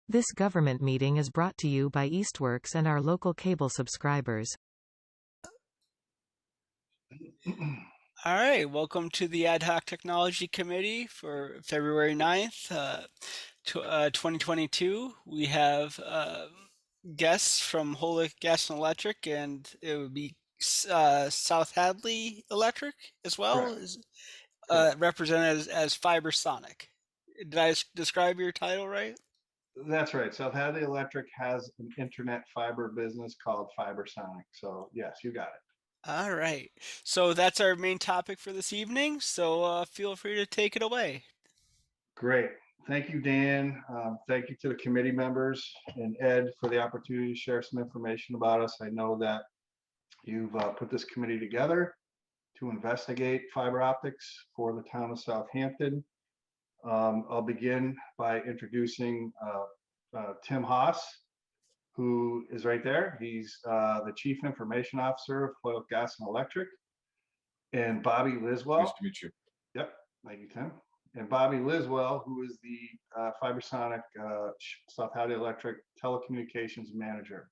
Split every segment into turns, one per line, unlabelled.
This government meeting is brought to you by Eastworks and our local cable subscribers.
All right, welcome to the Ad Hoc Technology Committee for February 9th, 2022. We have guests from HOC Gas and Electric, and it would be South Hadley Electric as well, represented as Fibersonic. Did I describe your title right?
That's right. South Hadley Electric has an internet fiber business called Fibersonic. So yes, you got it.
All right, so that's our main topic for this evening, so feel free to take it away.
Great. Thank you, Dan. Thank you to the committee members and Ed for the opportunity to share some information about us. I know that you've put this committee together to investigate fiber optics for the town of Southampton. I'll begin by introducing Tim Haas, who is right there. He's the Chief Information Officer of HOC Gas and Electric. And Bobby Liswell.
Nice to meet you.
Yep, thank you, Tim. And Bobby Liswell, who is the Fibersonic South Hadley Electric Telecommunications Manager.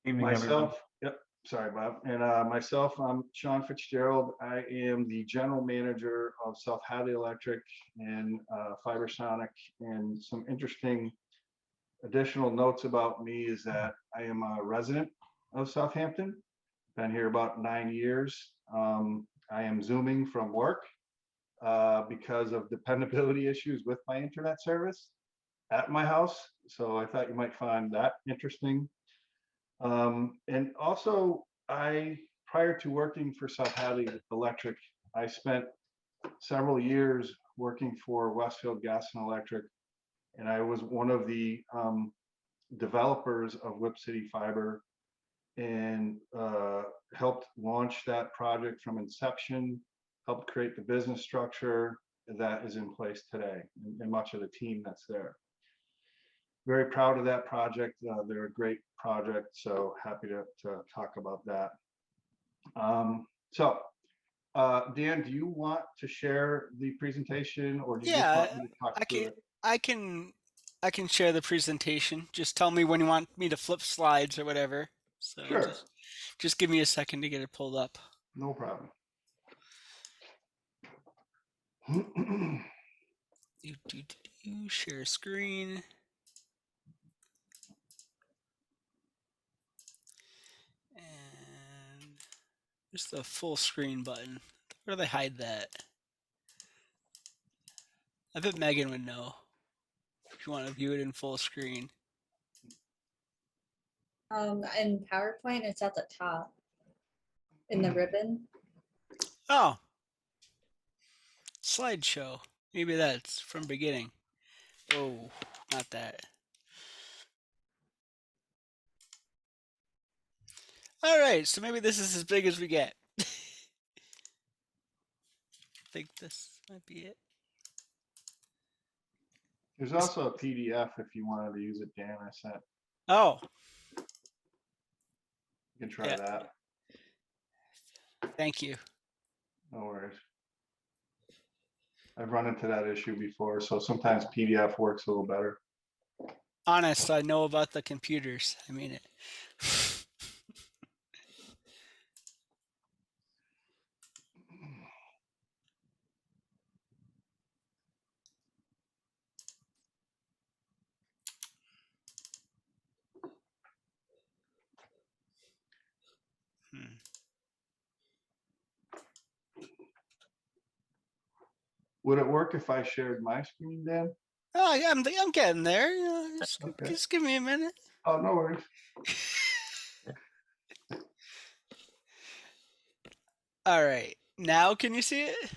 Evening,
myself,
everyone.
Yep, sorry, Bob. And myself, I'm Sean Fitzgerald. I am the General Manager of South Hadley Electric and Fibersonic. And some interesting additional notes about me is that I am a resident of Southampton. Been here about 9 years. I am Zooming from work because of dependability issues with my internet service at my house. So I thought you might find that interesting. And also, prior to working for South Hadley Electric, I spent several years working for Westfield Gas and Electric. And I was one of the developers of Whip City Fiber and helped launch that project from inception, helped create the business structure that is in place today, and much of the team that's there. Very proud of that project. They're a great project, so happy to talk about that. Dan, do you want to share the presentation, or do you just want me to talk through it?
I can share the presentation. Just tell me when you want me to flip slides or whatever. So
sure.
Just give me a second to get it pulled up.
No problem.
Share screen. And just the full screen button. Where do they hide that? I bet Megan would know if you want to view it in full screen.
In PowerPoint, it's at the top in the ribbon.
Oh, slideshow. Maybe that's from beginning. Oh, not that. All right, so maybe this is as big as we get. I think this might be it.
There's also a PDF if you wanted to use it, Dan. I sent.
Oh.
You can try that.
Thank you.
No worries. I've run into that issue before, so sometimes PDF works a little better.
Honest, I know about the computers. I mean it.
Would it work if I shared my screen, Dan?
Oh, yeah, I'm getting there.
Okay.
Just give me a minute.
Oh, no worries.
All right. Now, can you see it?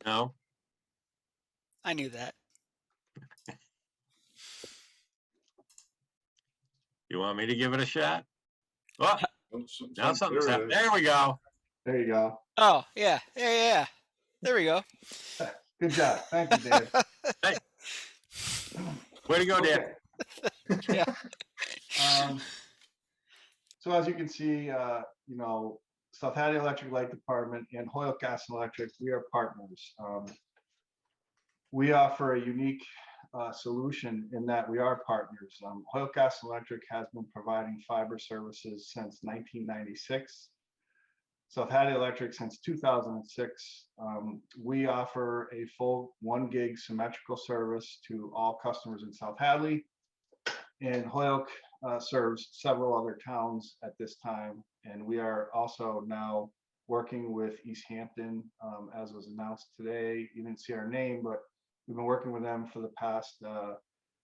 No.
I knew that.
You want me to give it a shot? Well, now something's happening. There we go.
There you go.
Oh, yeah. There we go.
Good job. Thank you, Dan.
Hey. Way to go, Dan.
Yeah.
So as you can see, South Hadley Electric Light Department and HOC Gas and Electric, we are partners. We offer a unique solution in that we are partners. Hoyle Gas and Electric has been providing fiber services since 1996. South Hadley Electric since 2006. We offer a full 1 gig symmetrical service to all customers in South Hadley, and Hoyle serves several other towns at this time. And we are also now working with Easthampton, as was announced today. You didn't see our name, but we've been working with them for the past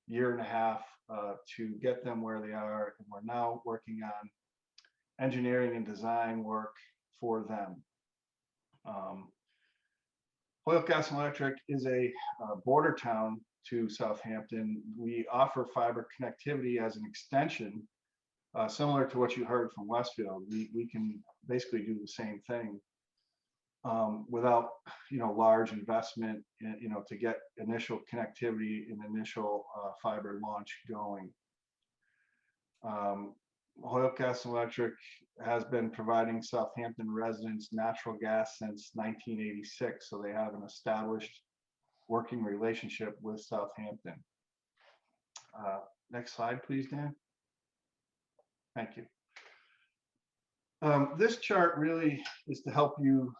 year and a half to get them where they are. And we're now working on engineering and design work for them. Hoyle Gas and Electric is a border town to Southampton. We offer fiber connectivity as an extension, similar to what you heard from Westfield. We can basically do the same thing without, large investment, to get initial connectivity and initial fiber launch going. Hoyle Gas and Electric has been providing Southampton residents natural gas since 1986, so they have an established working relationship with Southampton. Next slide, please, Dan. Thank you. This chart really is to help you,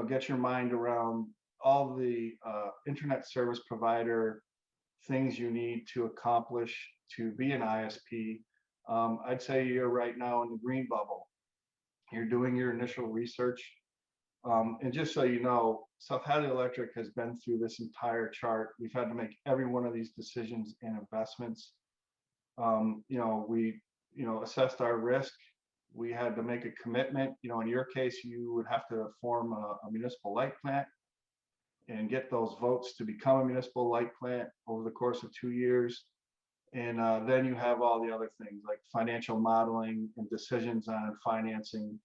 get your mind around all the internet service provider things you need to accomplish to be an ISP. I'd say you're right now in the green bubble. You're doing your initial research. And just so you know, South Hadley Electric has been through this entire chart. We've had to make every one of these decisions and investments. We, assessed our risk. We had to make a commitment. In your case, you would have to form a municipal light plant and get those votes to become a municipal light plant over the course of 2 years. And then you have all the other things like financial modeling and decisions on financing,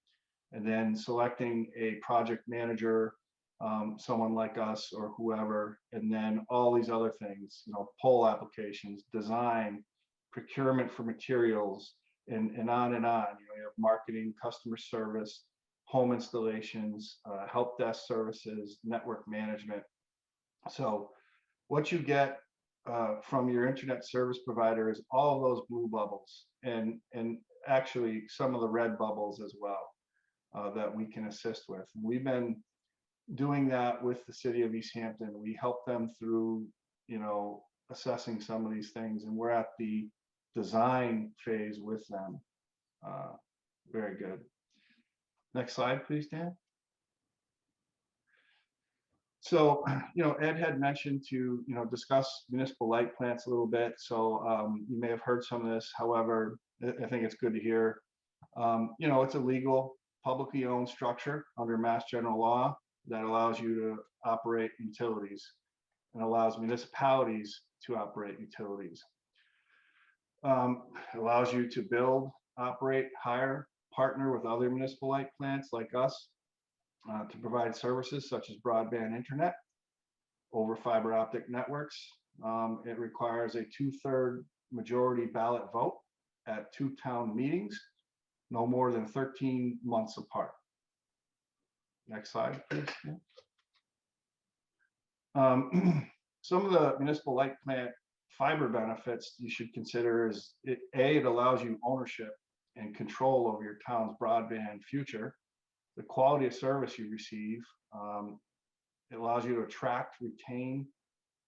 and then selecting a project manager, someone like us or whoever, and then all these other things, poll applications, design, procurement for materials, and on and on. You have marketing, customer service, home installations, help desk services, network management. So what you get from your internet service provider is all of those blue bubbles, and actually some of the red bubbles as well, that we can assist with. And we've been doing that with the city of Easthampton. We help them through, assessing some of these things, and we're at the design phase with them. Very good. Next slide, please, Dan. So, Ed had mentioned to, discuss municipal light plants a little bit. So you may have heard some of this. However, I think it's good to hear. It's a legal, publicly owned structure under Mass General Law that allows you to operate utilities and allows municipalities to operate utilities. It allows you to build, operate, hire, partner with other municipal light plants like us to provide services such as broadband internet over fiber optic networks. It requires a 2/3 majority ballot vote at 2 town meetings, no more than 13 months apart. Next slide, please. Some of the municipal light plant fiber benefits you should consider is it allows you ownership and control over your town's broadband future, the quality of service you receive. It allows you to attract, retain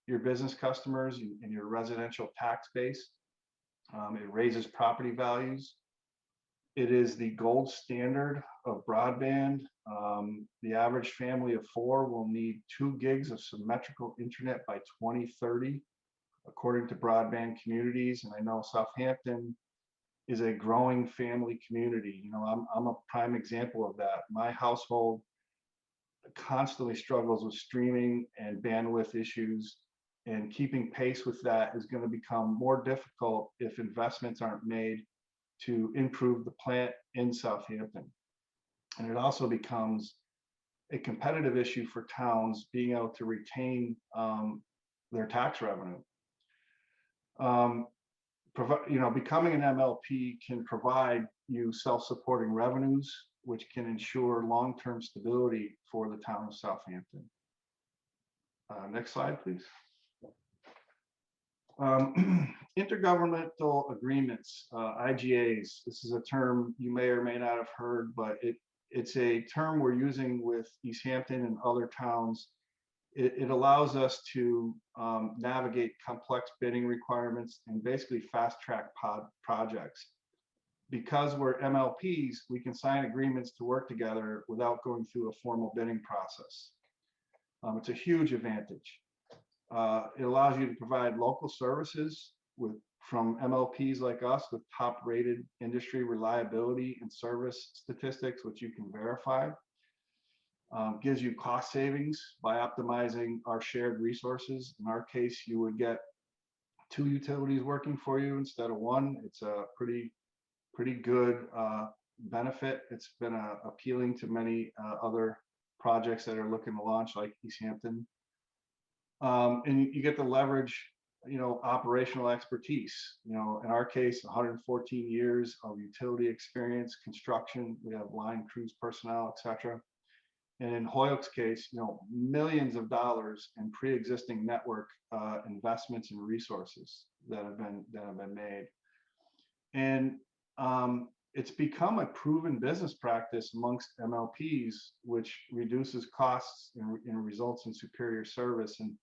your business customers and your residential tax base. It raises property values. It is the gold standard of broadband. The average family of 4 will need 2 gigs of symmetrical internet by 2030, according to Broadband Communities. And I know Southampton is a growing family community. I'm a prime example of that. My household constantly struggles with streaming and bandwidth issues, and keeping pace with that is going to become more difficult if investments aren't made to improve the plant in Southampton. And it also becomes a competitive issue for towns being able to retain their tax revenue. Becoming an MLP can provide you self-supporting revenues, which can ensure long-term stability for the town of Southampton. Next slide, please. Intergovernmental agreements, IGAs. This is a term you may or may not have heard, but it's a term we're using with Easthampton and other towns. It allows us to navigate complex bidding requirements and basically fast track projects. Because we're MLPs, we can sign agreements to work together without going through a formal bidding process. It's a huge advantage. It allows you to provide local services from MLPs like us with top-rated industry reliability and service statistics, which you can verify. Gives you cost savings by optimizing our shared resources. In our case, you would get 2 utilities working for you instead of 1. It's a pretty good benefit. It's been appealing to many other projects that are looking to launch, like Easthampton. And you get to leverage, operational expertise. In our case, 114 years of utility experience, construction. We have line crews, personnel, etc. And in HOC's case, millions of dollars in pre-existing network investments and resources that have been made. And it's become a proven business practice amongst MLPs, which reduces costs and results in superior service. And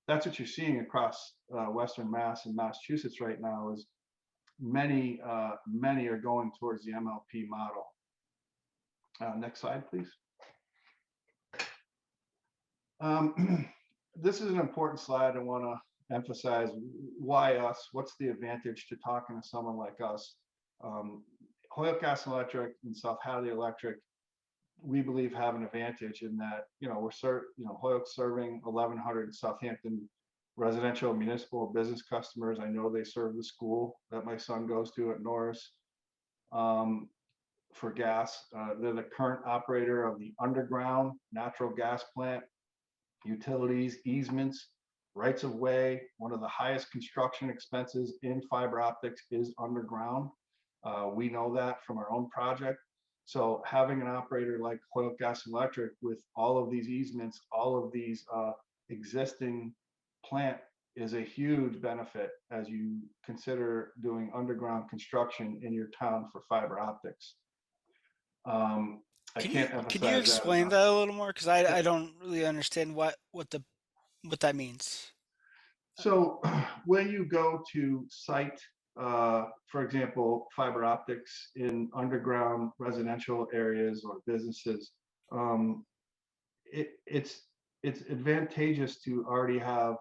that's what you're seeing across Western Mass and Massachusetts right now. Is many are going towards the MLP model. Next slide, please. This is an important slide. I want to emphasize why us. What's the advantage to talking to someone like us? Holyoke Gas and Electric and South Hadley Electric, we believe, have an advantage in that Holyoke's serving 1,100 Southampton residential, municipal, business customers. I know they serve the school that my son goes to at Norris for gas. They're the current operator of the underground natural gas plant, utilities, easements, rights of way. One of the highest construction expenses in fiber optics is underground. We know that from our own project. So having an operator like Holyoke Gas and Electric with all of these easements, all of these existing plant is a huge benefit as you consider doing underground construction in your town for fiber optics.
Can you explain that a little more? Because I don't really understand what that means.
So when you go to site, for example, fiber optics in underground residential areas or businesses, it's advantageous to already have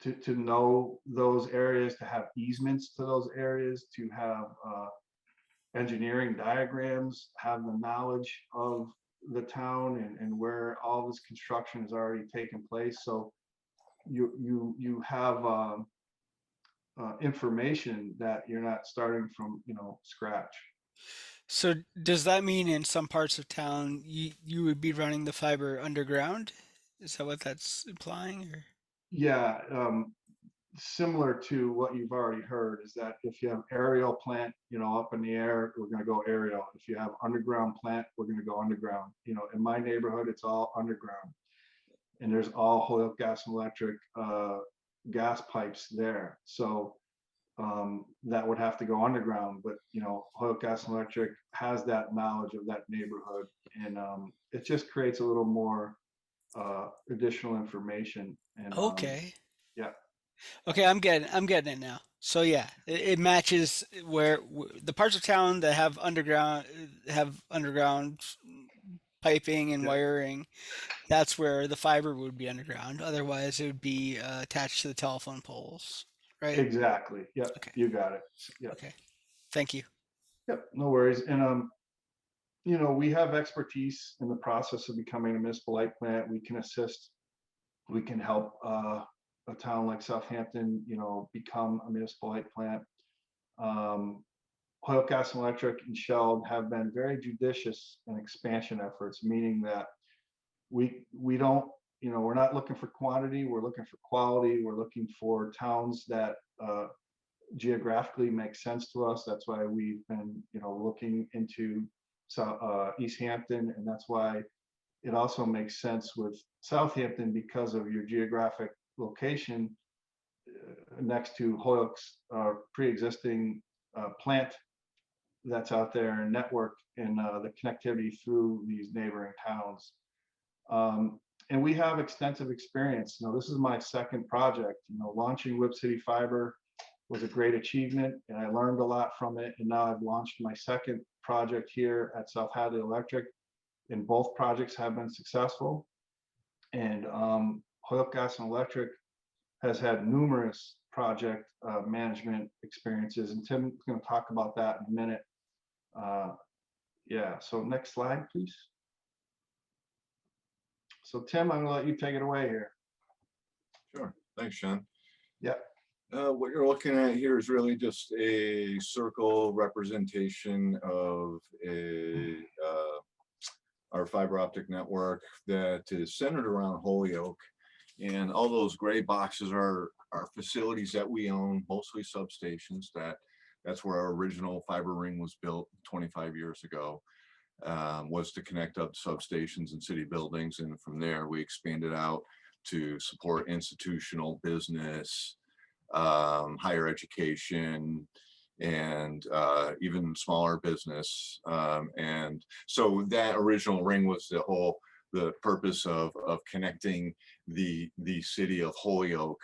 to know those areas, to have easements to those areas, to have engineering diagrams, have the knowledge of the town and where all this construction has already taken place. So you have information that you're not starting from scratch.
So does that mean in some parts of town you would be running the fiber underground? Is that what that's implying? Or?
Yeah, similar to what you've already heard is that if you have aerial plant, up in the air, we're going to go aerial. If you have underground plant, we're going to go underground. In my neighborhood, it's all underground, and there's all Holyoke Gas and Electric gas pipes there. So that would have to go underground, but Holyoke Gas and Electric has that knowledge of that neighborhood, and it just creates a little more additional information. And
okay.
Yeah.
Okay, I'm getting it now. So yeah, it matches where the parts of town that have underground piping and wiring. That's where the fiber would be underground. Otherwise, it would be attached to the telephone poles, right?
Exactly. Yep.
Okay.
You got it. Yep.
Okay. Thank you.
Yep. No worries. And we have expertise in the process of becoming a municipal light plant. We can assist. We can help a town like Southampton, become a municipal light plant. Holyoke Gas and Electric and Shell have been very judicious in expansion efforts, meaning that we don't, we're not looking for quantity, we're looking for quality. We're looking for towns that geographically make sense to us. That's why we've been, looking into Easthampton, and that's why it also makes sense with Southampton because of your geographic location. next to Holyoke's pre-existing plant that's out there and network and the connectivity through these neighboring towns. And we have extensive experience. This is my second project. Launching Whip City Fiber was a great achievement, and I learned a lot from it. And now I've launched my second project here at South Hadley Electric, and both projects have been successful. And Holyoke Gas and Electric has had numerous project management experiences, and Tim's going to talk about that in a minute. Yeah, so next slide, please. So Tim, I'm going to let you take it away here.
Sure. Thanks, Sean.
Yeah.
What you're looking at here is really just a circle representation of our fiber optic network that is centered around Holyoke. And all those gray boxes are facilities that we own, mostly substations. That's where our original fiber ring was built 25 years ago. Was to connect up substations and city buildings, and from there we expanded out to support institutional business, higher education, and even smaller business. And so that original ring was the purpose of connecting the city of Holyoke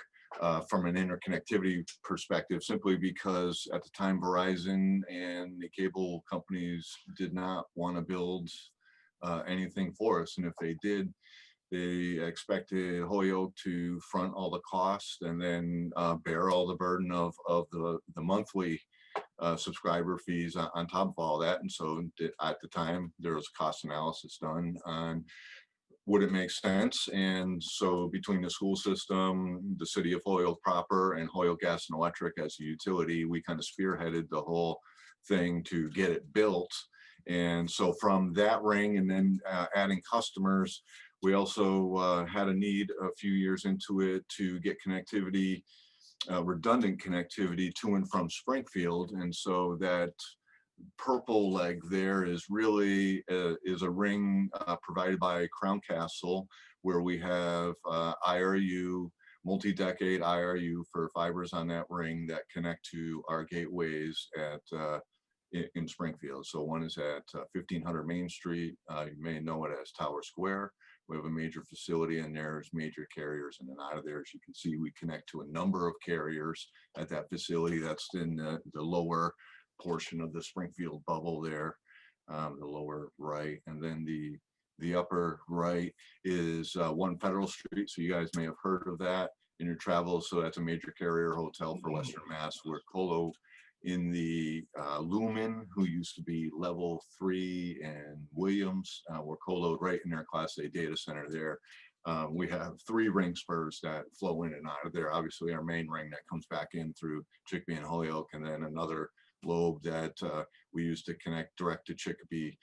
from an interconnectivity perspective, simply because at the time Verizon and the cable companies did not want to build anything for us. And if they did, they expected Holyoke to front all the costs and then bear all the burden of the monthly subscriber fees on top of all that. And so at the time, there was a cost analysis done on would it make sense. And so between the school system, the city of Holyoke proper, and Holyoke Gas and Electric as a utility, we kind of spearheaded the whole thing to get it built. And so from that ring and then adding customers, we also had a need a few years into it to get connectivity, redundant connectivity to and from Springfield. And so that purple leg there is really is a ring provided by Crown Castle, where we have IRU, multi-decade IRU for fibers on that ring that connect to our gateways in Springfield. So one is at 1500 Main Street. You may know it as Tower Square. We have a major facility, and there's major carriers in and out of there. As you can see, we connect to a number of carriers at that facility. That's in the lower portion of the Springfield bubble there, the lower right. And then the upper right is 1 Federal Street. So you guys may have heard of that in your travels. So that's a major carrier hotel for Western Mass. We're colo in the Lumen, who used to be Level 3 and Williams. We're coloed right in their Class A data center there. We have 3 ring spurs that flow in and out of there. Obviously, our main ring that comes back in through Chicopee and Holyoke, and then another lobe that we use to connect direct to Chicopee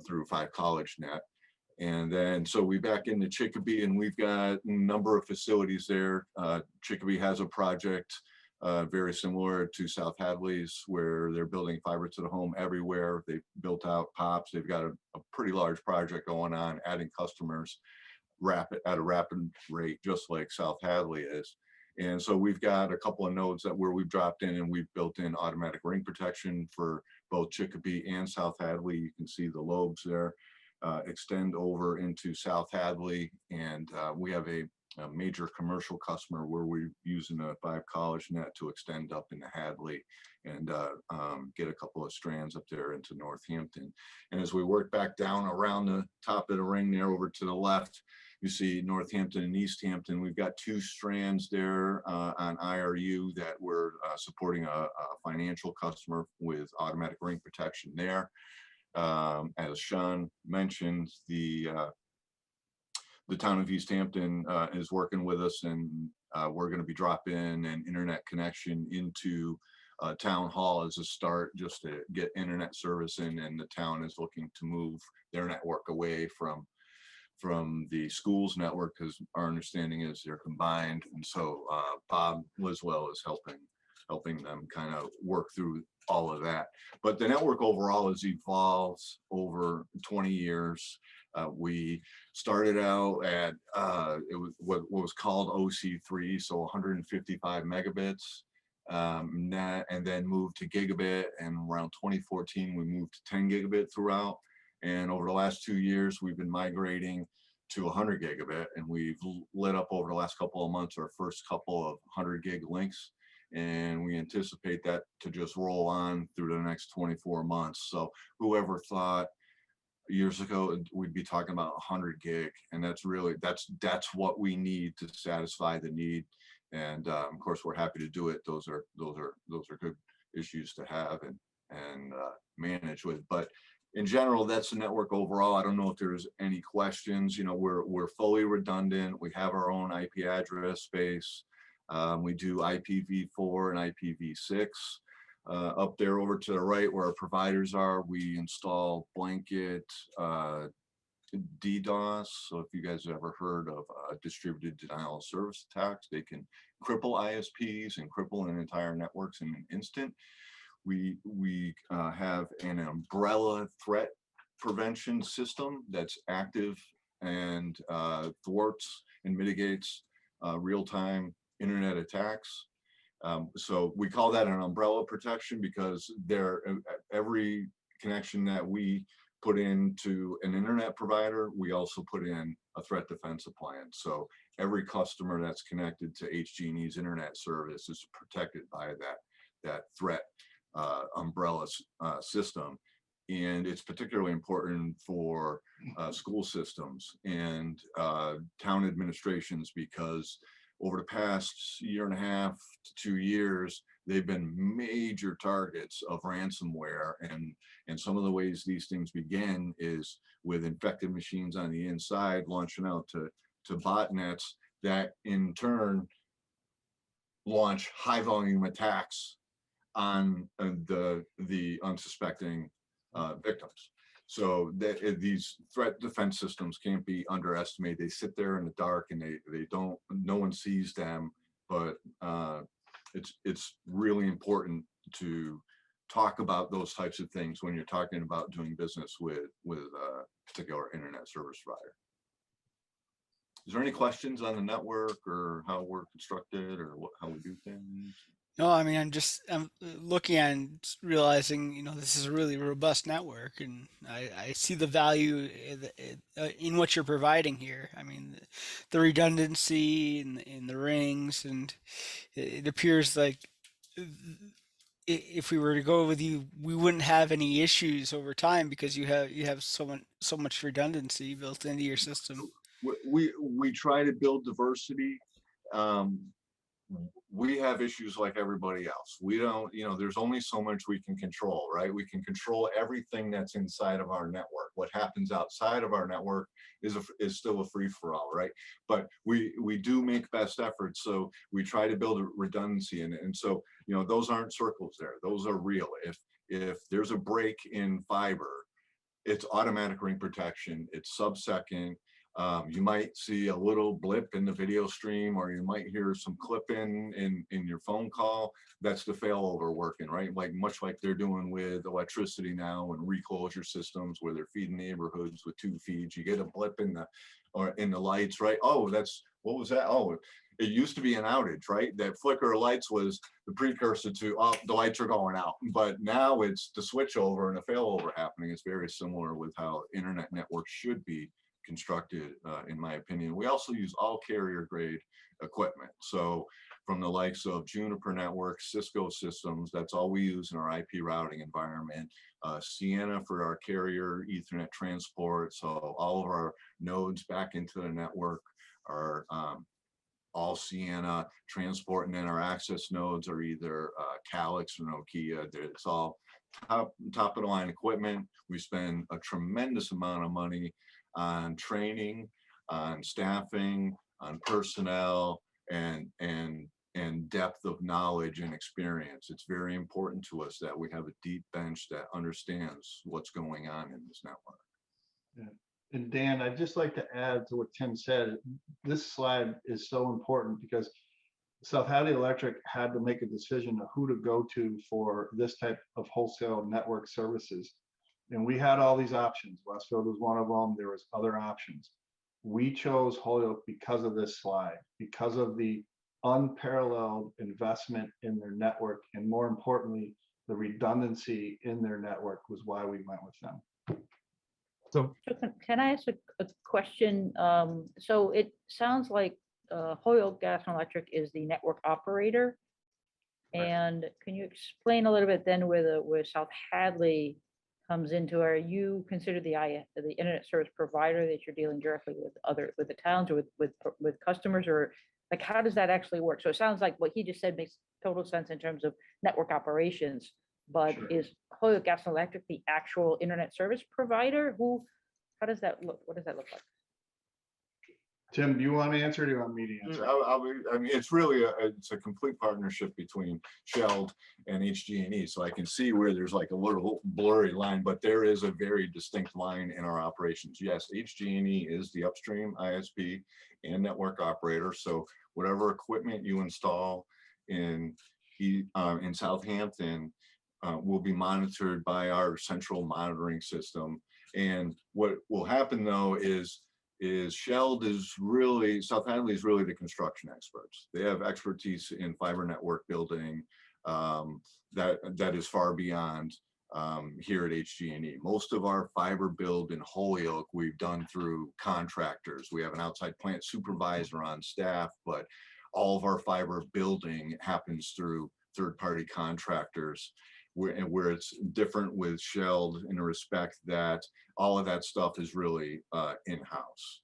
through 5 College Net. And then so we back into Chicopee, and we've got a number of facilities there. Chicopee has a project very similar to South Hadley's, where they're building fiber to the home everywhere. They've built out POPs. They've got a pretty large project going on, adding customers at a rapid rate, just like South Hadley is. And so we've got a couple of nodes where we've dropped in, and we've built in automatic ring protection for both Chicopee and South Hadley. You can see the lobes there extend over into South Hadley, and we have a major commercial customer where we're using a 5 College Net to extend up into Hadley and get a couple of strands up there into Northampton. And as we work back down around the top of the ring there over to the left, you see Northampton and Easthampton. We've got 2 strands there on IRU that we're supporting a financial customer with automatic ring protection there. As Sean mentioned, the town of Easthampton is working with us, and we're going to be dropping an internet connection into town hall as a start, just to get internet service in. And the town is looking to move their network away from the school's network, because our understanding is they're combined. And so Bob Wiswell is helping them kind of work through all of that. But the network overall has evolved over 20 years. We started out at it was what was called OC3, so 155 megabits, and then moved to gigabit. And around 2014, we moved to 10 gigabit throughout. And over the last 2 years, we've been migrating to 100 gigabit, and we've lit up over the last couple of months our first couple of 100 gig links. And we anticipate that to just roll on through the next 24 months. So whoever thought years ago we'd be talking about 100 gig, and that's really that's what we need to satisfy the need. And of course we're happy to do it. Those are good issues to have and manage with. But in general, that's the network overall. I don't know if there's any questions. You know, we're fully redundant. We have our own IP address space. We do IPv4 and IPv6. Up there over to the right where our providers are, we install blanket DDoS. So if you guys have ever heard of distributed denial of service attacks, they can cripple ISPs and cripple an entire networks in an instant. We have an umbrella threat prevention system that's active and thwarts and mitigates real-time internet attacks. So we call that an umbrella protection because every connection that we put into an internet provider, we also put in a threat defense appliance. So every customer that's connected to HG&E's internet service is protected by that threat umbrella system. And it's particularly important for school systems and town administrations, because over the past year and a half to 2 years, they've been major targets of ransomware. And some of the ways these things begin is with infected machines on the inside launching out to botnets that in turn launch high volume attacks on the unsuspecting victims. So these threat defense systems can't be underestimated. They sit there in the dark and they don't, no one sees them, but it's really important to talk about those types of things when you're talking about doing business with a particular internet service provider. Is there any questions on the network or how we're constructed or how we do things?
No, I mean, I'm looking at and realizing, you know, this is a really robust network, and I see the value in what you're providing here. I mean, the redundancy in the rings, and it appears like if we were to go with you, we wouldn't have any issues over time because you have so much redundancy built into your system.
We try to build diversity. We have issues like everybody else. We don't, you know, there's only so much we can control, right? We can control everything that's inside of our network. What happens outside of our network is still a free-for-all, right? But we do make best efforts, so we try to build a redundancy in it. And so, you know, those aren't circles there. Those are real. If there's a break in fiber, it's automatic ring protection. It's sub-second. You might see a little blip in the video stream, or you might hear some clipping in your phone call. That's the failover working, right? Like much like they're doing with electricity now and reclosure systems where they're feeding neighborhoods with 2 feeds. You get a blip in the lights, right? Oh, what was that? Oh, it used to be an outage, right? That flicker of lights was the precursor to, oh, the lights are going out. But now it's the switch over and the failover happening. It's very similar with how internet networks should be constructed, in my opinion. We also use all carrier grade equipment. So from the likes of Juniper Networks, Cisco systems, that's all we use in our IP routing environment. Sienna for our carrier Ethernet transport. So all of our nodes back into the network are all Sienna transport, and then our access nodes are either Calix or Nokia. It's all top of the line equipment. We spend a tremendous amount of money on training, on staffing, on personnel, and depth of knowledge and experience. It's very important to us that we have a deep bench that understands what's going on in this network.
Yeah. And Dan, I'd just like to add to what Tim said. This slide is so important because South Hadley Electric had to make a decision of who to go to for this type of wholesale network services. And we had all these options. Westfield was one of them. There was other options. We chose Holyoke because of this slide, because of the unparalleled investment in their network, and more importantly, the redundancy in their network was why we went with them.
So can I ask a question? So it sounds like Holyoke Gas and Electric is the network operator.
Right.
And can you explain a little bit then where South Hadley comes into? Are you considered the internet service provider that you're dealing directly with the towns or with customers, or like how does that actually work? So it sounds like what he just said makes total sense in terms of network operations, but
Sure.
is Holyoke Gas and Electric the actual internet service provider? How does that look? What does that look like?
Tim, do you want to answer or do you want me to answer?
I mean, it's really it's a complete partnership between Shell and HG&E. So I can see where there's like a little blurry line, but there is a very distinct line in our operations. Yes, HG&E is the upstream ISP and network operator. So whatever equipment you install in Southampton will be monitored by our central monitoring system. And what will happen though is Shell is really, South Hadley is really the construction experts. They have expertise in fiber network building that is far beyond here at HG&E. Most of our fiber build in Holyoke we've done through contractors. We have an outside plant supervisor on staff, but all of our fiber building happens through third-party contractors. Where it's different with Shell in the respect that all of that stuff is really in-house.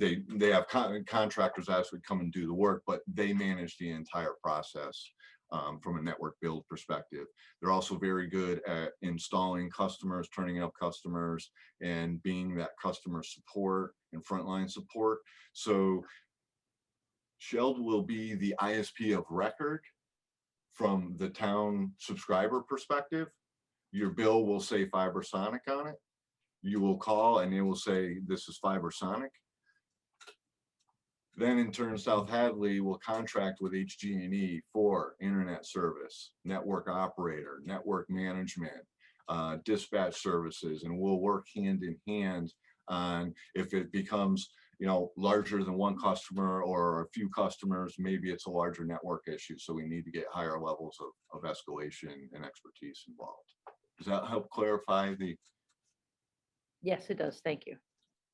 They have contractors actually come and do the work, but they manage the entire process from a network build perspective. They're also very good at installing customers, turning up customers, and being that customer support and frontline support. So Shell will be the ISP of record from the town subscriber perspective. Your bill will say Fibersonic on it. You will call and they will say, this is Fibersonic. Then in turn, South Hadley will contract with HG&E for internet service, network operator, network management, dispatch services, and we'll work hand in hand on if it becomes larger than one customer or a few customers, maybe it's a larger network issue. So we need to get higher levels of escalation and expertise involved. Does that help clarify the?
Yes, it does. Thank you.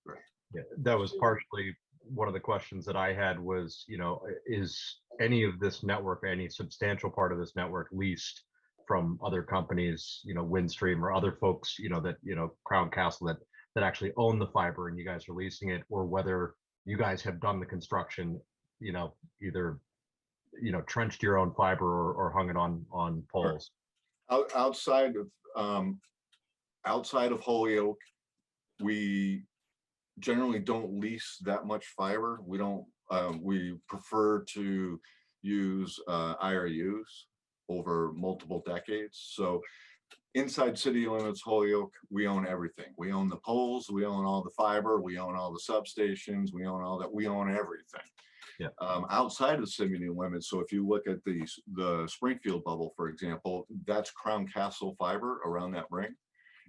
Right.
Yeah, that was partially one of the questions that I had was, is any of this network, any substantial part of this network leased from other companies, Windstream or other folks, that, Crown Castle that actually own the fiber and you guys are leasing it, or whether you guys have done the construction, either, trenched your own fiber or hung it on poles.
Outside of Holyoke, we generally don't lease that much fiber. We don't, we prefer to use IRUs over multiple decades. So inside city limits, Holyoke, we own everything. We own the poles, we own all the fiber, we own all the substations, we own all that, we own everything.
Yeah.
Outside of city limits, so if you look at the Springfield bubble, for example, that's Crown Castle fiber around that ring.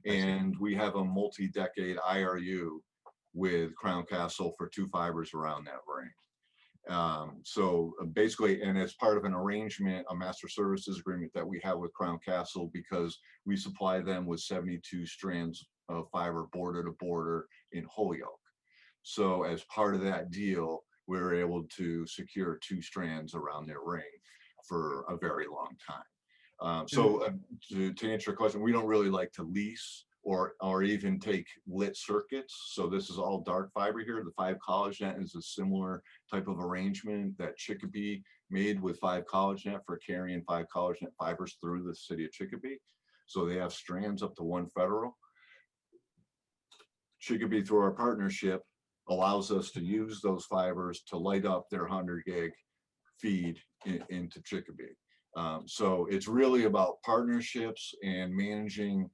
And we have a multi-decade IRU with Crown Castle for 2 fibers around that ring. So basically, and as part of an arrangement, a master services agreement that we have with Crown Castle, because we supply them with 72 strands of fiber border to border in Holyoke. So as part of that deal, we were able to secure 2 strands around their ring for a very long time. To answer your question, we don't really like to lease or even take lit circuits. So this is all dark fiber here. The 5 College Net is a similar type of arrangement that Chicopee made with 5 College Net for carrying 5 College Net fibers through the city of Chicopee. So they have strands up to 1 federal. Chicopee, through our partnership, allows us to use those fibers to light up their 100 gig feed into Chicopee. So it's really about partnerships and managing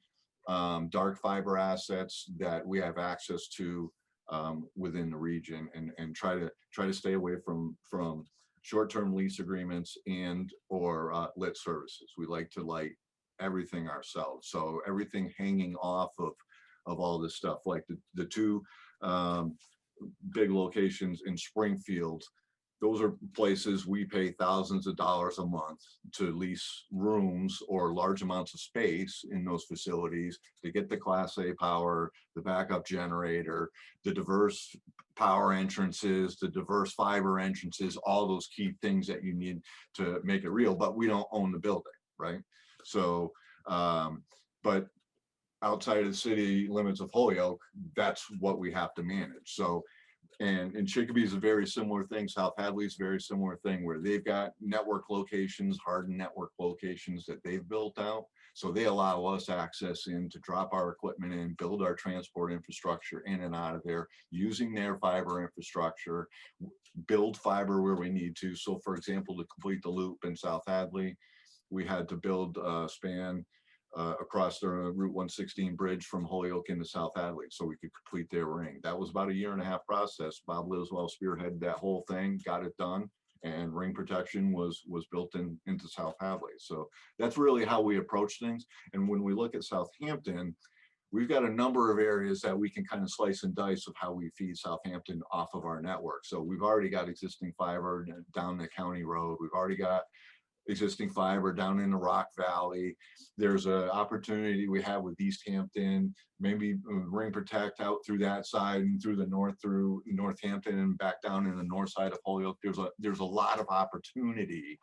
dark fiber assets that we have access to within the region, and try to stay away from short-term lease agreements and or lit services. We like to light everything ourselves. So everything hanging off of all this stuff, like the two big locations in Springfield, those are places we pay thousands of dollars a month to lease rooms or large amounts of space in those facilities to get the Class A power, the backup generator, the diverse power entrances, the diverse fiber entrances, all those key things that you need to make it real, but we don't own the building, right? So, but outside of the city limits of Holyoke, that's what we have to manage. So, and Chicopee is a very similar thing. South Hadley is a very similar thing, where they've got network locations, hardened network locations that they've built out. So they allow us access in to drop our equipment in, build our transport infrastructure in and out of there, using their fiber infrastructure, build fiber where we need to. So for example, to complete the loop in South Hadley, we had to build a span across the Route 116 bridge from Holyoke into South Hadley so we could complete their ring. That was about a 1.5-year process. Bob Liswell spearheaded that whole thing, got it done, and ring protection was built into South Hadley. So that's really how we approach things. And when we look at Southampton, we've got a number of areas that we can kind of slice and dice of how we feed Southampton off of our network. So we've already got existing fiber down the county road. We've already got existing fiber down in the Rock Valley. There's an opportunity we have with Easthampton, maybe ring protect out through that side and through the north, through Northampton and back down in the north side of Holyoke. There's a lot of opportunity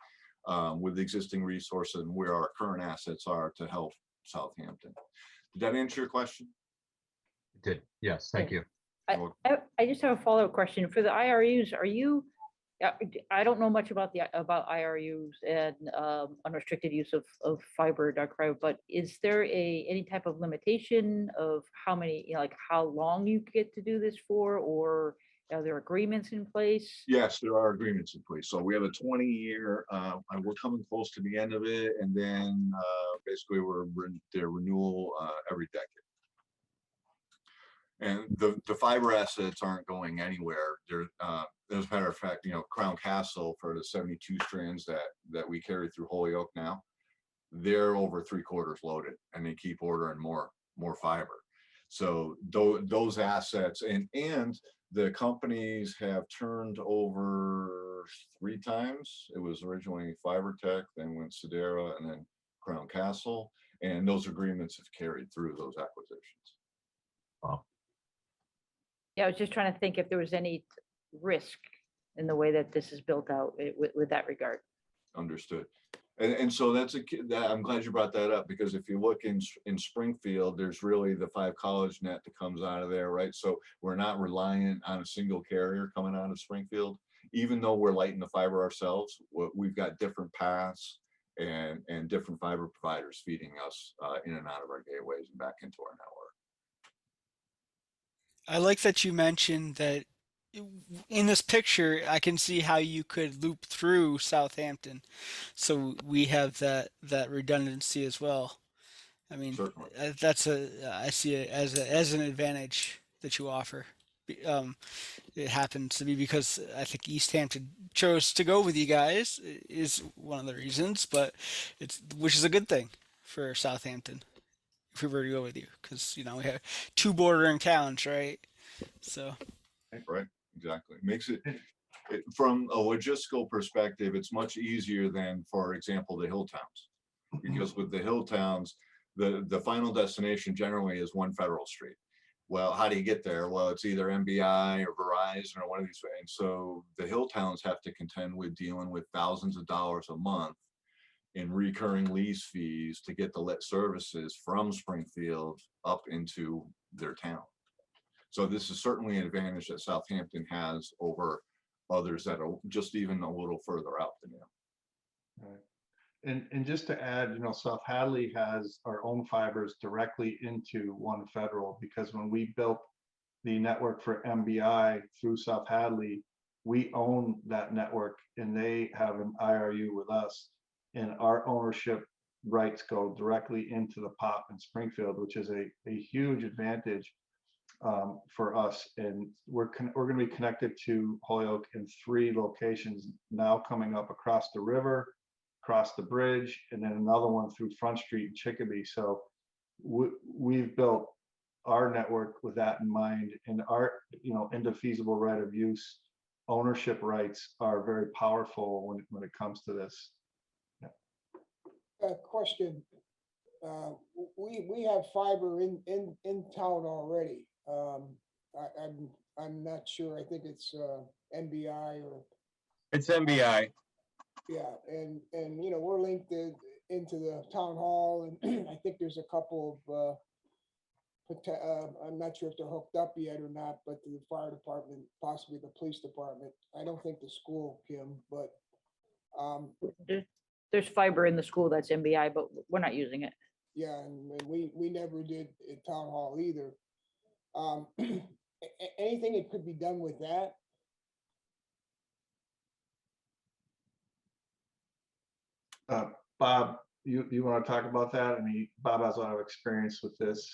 with existing resources and where our current assets are to help Southampton. Did that answer your question?
It did. Yes, thank you.
I just have a follow-up question. For the IRUs, are you, I don't know much about about IRUs and unrestricted use of fiber, dark fiber, but is there any type of limitation of how many, like how long you get to do this for, or are there agreements in place?
Yes, there are agreements in place. So we have a 20-year, and we're coming close to the end of it, and then basically their renewal every decade. And the fiber assets aren't going anywhere. There, as a matter of fact, Crown Castle, for the 72 strands that we carry through Holyoke now, they're over 3/4 loaded, and they keep ordering more fiber. So those assets and the companies have turned over 3 times. It was originally FiberTech, then went Sedera, and then Crown Castle, and those agreements have carried through those acquisitions.
Wow.
Yeah, I was just trying to think if there was any risk in the way that this is built out with that regard.
Understood. And so I'm glad you brought that up, because if you look in Springfield, there's really the 5 college net that comes out of there, right? So we're not reliant on a single carrier coming out of Springfield, even though we're lighting the fiber ourselves. We've got different paths and different fiber providers feeding us in and out of our gateways and back into our network.
I like that you mentioned that in this picture, I can see how you could loop through Southampton. So we have that redundancy as well. I mean,
Certainly.
I see it as an advantage that you offer. It happens to be because I think Easthampton chose to go with you guys is one of the reasons, but which is a good thing for Southampton if we were to go with you, because we have 2 bordering towns, right? So
Right, exactly. Makes it from a logistical perspective, it's much easier than, for example, the hill towns, because with the hill towns, the final destination generally is one federal street. Well, how do you get there? Well, it's either MBI or Verizon or one of these. And so the hill towns have to contend with dealing with thousands of dollars a month in recurring lease fees to get the lit services from Springfield up into their town. So this is certainly an advantage that Southampton has over others that are just even a little further out than you.
Right. And just to add, South Hadley has our own fibers directly into one federal, because when we built the network for MBI through South Hadley, we own that network and they have an IRU with us, and our ownership rights go directly into the POP in Springfield, which is a huge advantage for us. And we're going to be connected to Holyoke in 3 locations now, coming up across the river, across the bridge, and then another one through Front Street in Chicopee. So we've built our network with that in mind, and our, indefeasible right of use ownership rights are very powerful when it comes to this.
Question. We have fiber in town already. I'm not sure. I think it's NBI or.
It's MBI.
Yeah, and we're linked into the town hall, and I think there's a couple of. I'm not sure if they're hooked up yet or not, but the fire department, possibly the police department. I don't think the school, Kim, but.
There's fiber in the school that's MBI, but we're not using it.
Yeah, and we never did at town hall either. Anything that could be done with that?
Bob, you want to talk about that? I mean, Bob has a lot of experience with this.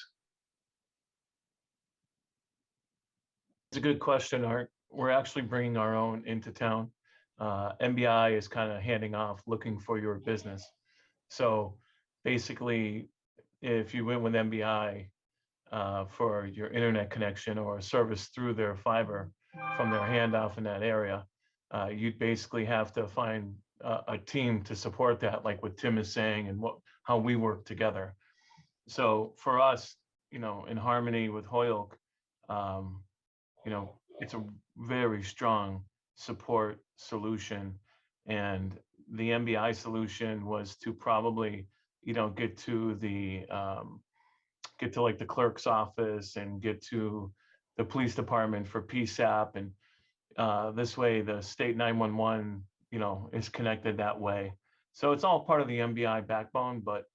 It's a good question, Art. We're actually bringing our own into town. MBI is kind of handing off, looking for your business. So basically, if you went with MBI for your internet connection or a service through their fiber from their handoff in that area, you'd basically have to find a team to support that, like what Tim is saying and how we work together. So for us, in harmony with Holyoke, it's a very strong support solution, and the MBI solution was to probably get to like the clerk's office and get to the police department for PSAP, and this way the state 911 is connected that way. So it's all part of the MBI backbone, but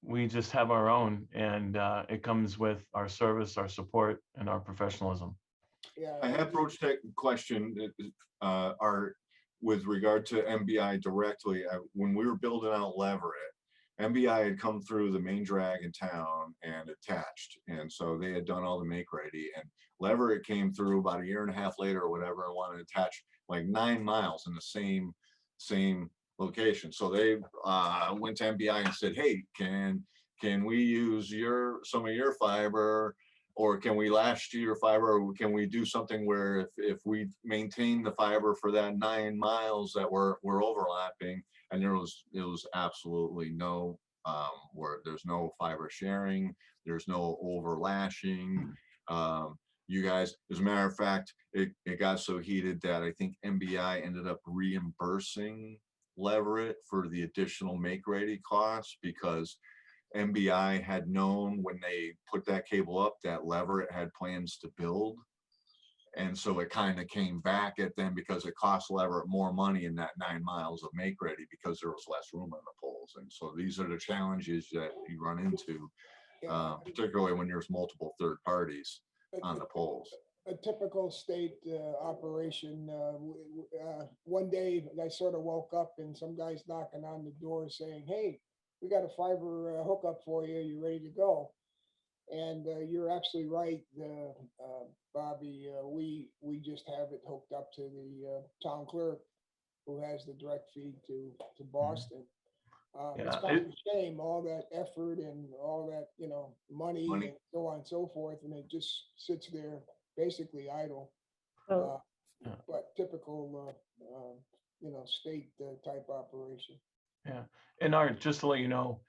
we just have our own, and it comes with our service, our support, and our professionalism.
Yeah,
I have approached that question, with regard to MBI directly. When we were building out Leverett, MBI had come through the main drag in town and attached. And so they had done all the make ready, and Leverett came through about a year and a half later or whatever and wanted to attach like 9 miles in the same location. So they went to MBI and said, hey, can we use some of your fiber, or can we lash to your fiber, or can we do something where if we maintain the fiber for that 9 miles that we're overlapping? And there was absolutely no where there's no fiber sharing, there's no overlashing. You guys, as a matter of fact, it got so heated that I think MBI ended up reimbursing Leverett for the additional make ready costs, because MBI had known when they put that cable up that Leverett had plans to build. And so it kind of came back at them because it cost Leverett more money in that 9 miles of make ready because there was less room on the poles. And so these are the challenges that you run into, particularly when there's multiple third parties on the poles.
A typical state operation. One day I sort of woke up and some guy's knocking on the door saying, hey, we got a fiber hookup for you. You ready to go? And you're absolutely right, Bobby. We just have it hooked up to the town clerk, who has the direct feed to Boston. It's kind of a shame, all that effort and all that money and so on and so forth, and it just sits there basically idle. But typical state type operation.
Yeah, and Art, just to let you know,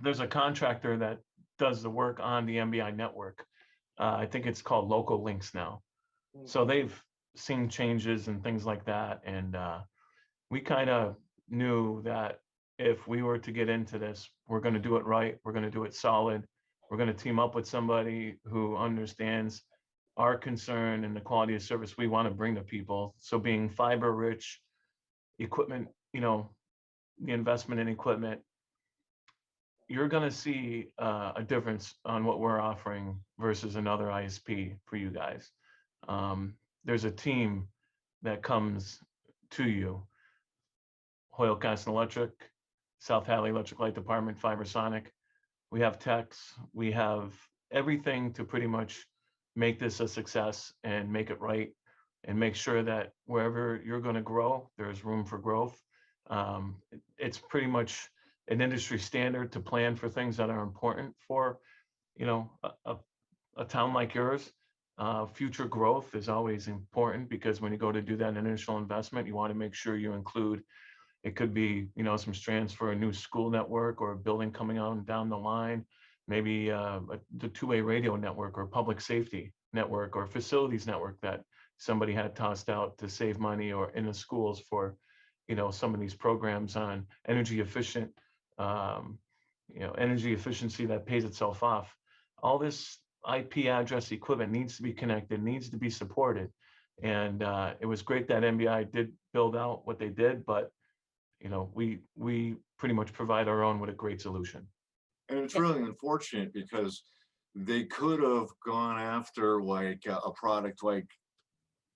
there's a contractor that does the work on the MBI network. I think it's called Local Links now. So they've seen changes and things like that, and we kind of knew that if we were to get into this, we're going to do it right. We're going to do it solid. We're going to team up with somebody who understands our concern and the quality of service we want to bring to people. So being fiber rich, equipment, the investment in equipment, you're going to see a difference on what we're offering versus another ISP for you guys. There's a team that comes to you. Holyoke Gas and Electric, South Hadley Electric Light Department, Fibersonic. We have techs, we have everything to pretty much make this a success and make it right, and make sure that wherever you're going to grow, there's room for growth. It's pretty much an industry standard to plan for things that are important for, a town like yours. Future growth is always important because when you go to do that initial investment, you want to make sure you include, it could be, some strands for a new school network or a building coming on down the line, maybe the two-way radio network or public safety network or facilities network that somebody had tossed out to save money, or in the schools for, some of these programs on energy efficient, energy efficiency that pays itself off. All this IP address equipment needs to be connected, needs to be supported. And it was great that MBI did build out what they did, but we pretty much provide our own with a great solution.
And it's really unfortunate because they could have gone after like a product like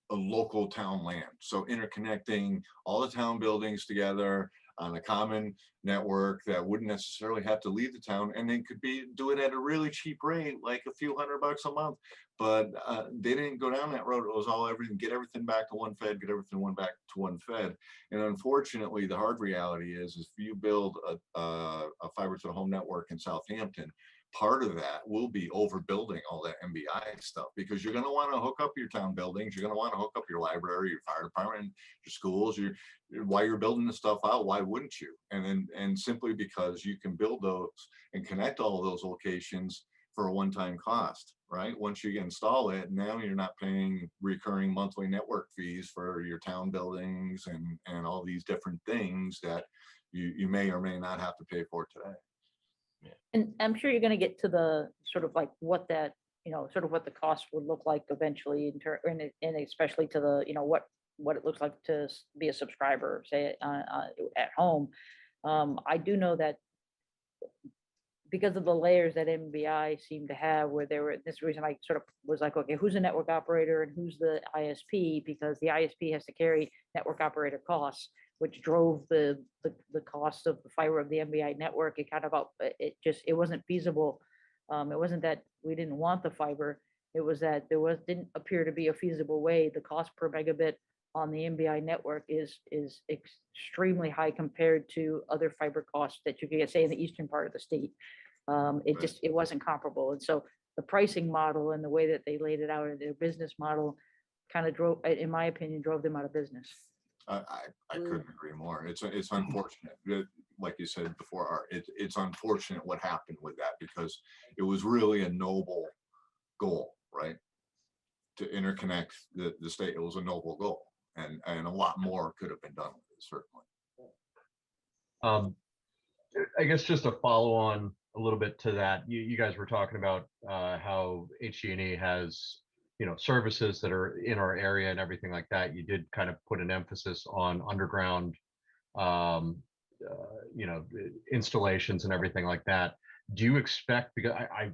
a local town land. So interconnecting all the town buildings together on a common network that wouldn't necessarily have to leave the town, and they could do it at a really cheap rate, like a few $100 a month. But they didn't go down that road. It was all get everything back to one Fed, get everything back to one Fed. And unfortunately, the hard reality is if you build a fiber to the home network in Southampton, part of that will be overbuilding all that MBI stuff, because you're going to want to hook up your town buildings. You're going to want to hook up your library, your fire department, your schools. While you're building the stuff out, why wouldn't you? And simply because you can build those and connect all of those locations for a one-time cost, right? Once you install it, now you're not paying recurring monthly network fees for your town buildings and all these different things that you may or may not have to pay for today.
And I'm sure you're going to get to the sort of like what that, sort of what the cost would look like eventually and especially to the, what it looks like to be a subscriber, say at home. I do know that because of the layers that MBI seemed to have, where there were, this reason I sort of was like, okay, who's a network operator and who's the ISP? Because the ISP has to carry network operator costs, which drove the cost of the fiber of the MBI network. It kind of it wasn't feasible. It wasn't that we didn't want the fiber. It was that didn't appear to be a feasible way. The cost per megabit on the MBI network is extremely high compared to other fiber costs that you could get, say, in the eastern part of the state. It wasn't comparable. And so the pricing model and the way that they laid it out in their business model kind of drove, in my opinion, drove them out of business.
I couldn't agree more. It's unfortunate. Like you said before, Art, it's unfortunate what happened with that, because it was really a noble goal, right? To interconnect the state. It was a noble goal, and a lot more could have been done with it, certainly.
I guess just to follow on a little bit to that, you guys were talking about how HG&E has services that are in our area and everything like that. You did kind of put an emphasis on underground installations and everything like that. Do you expect, because I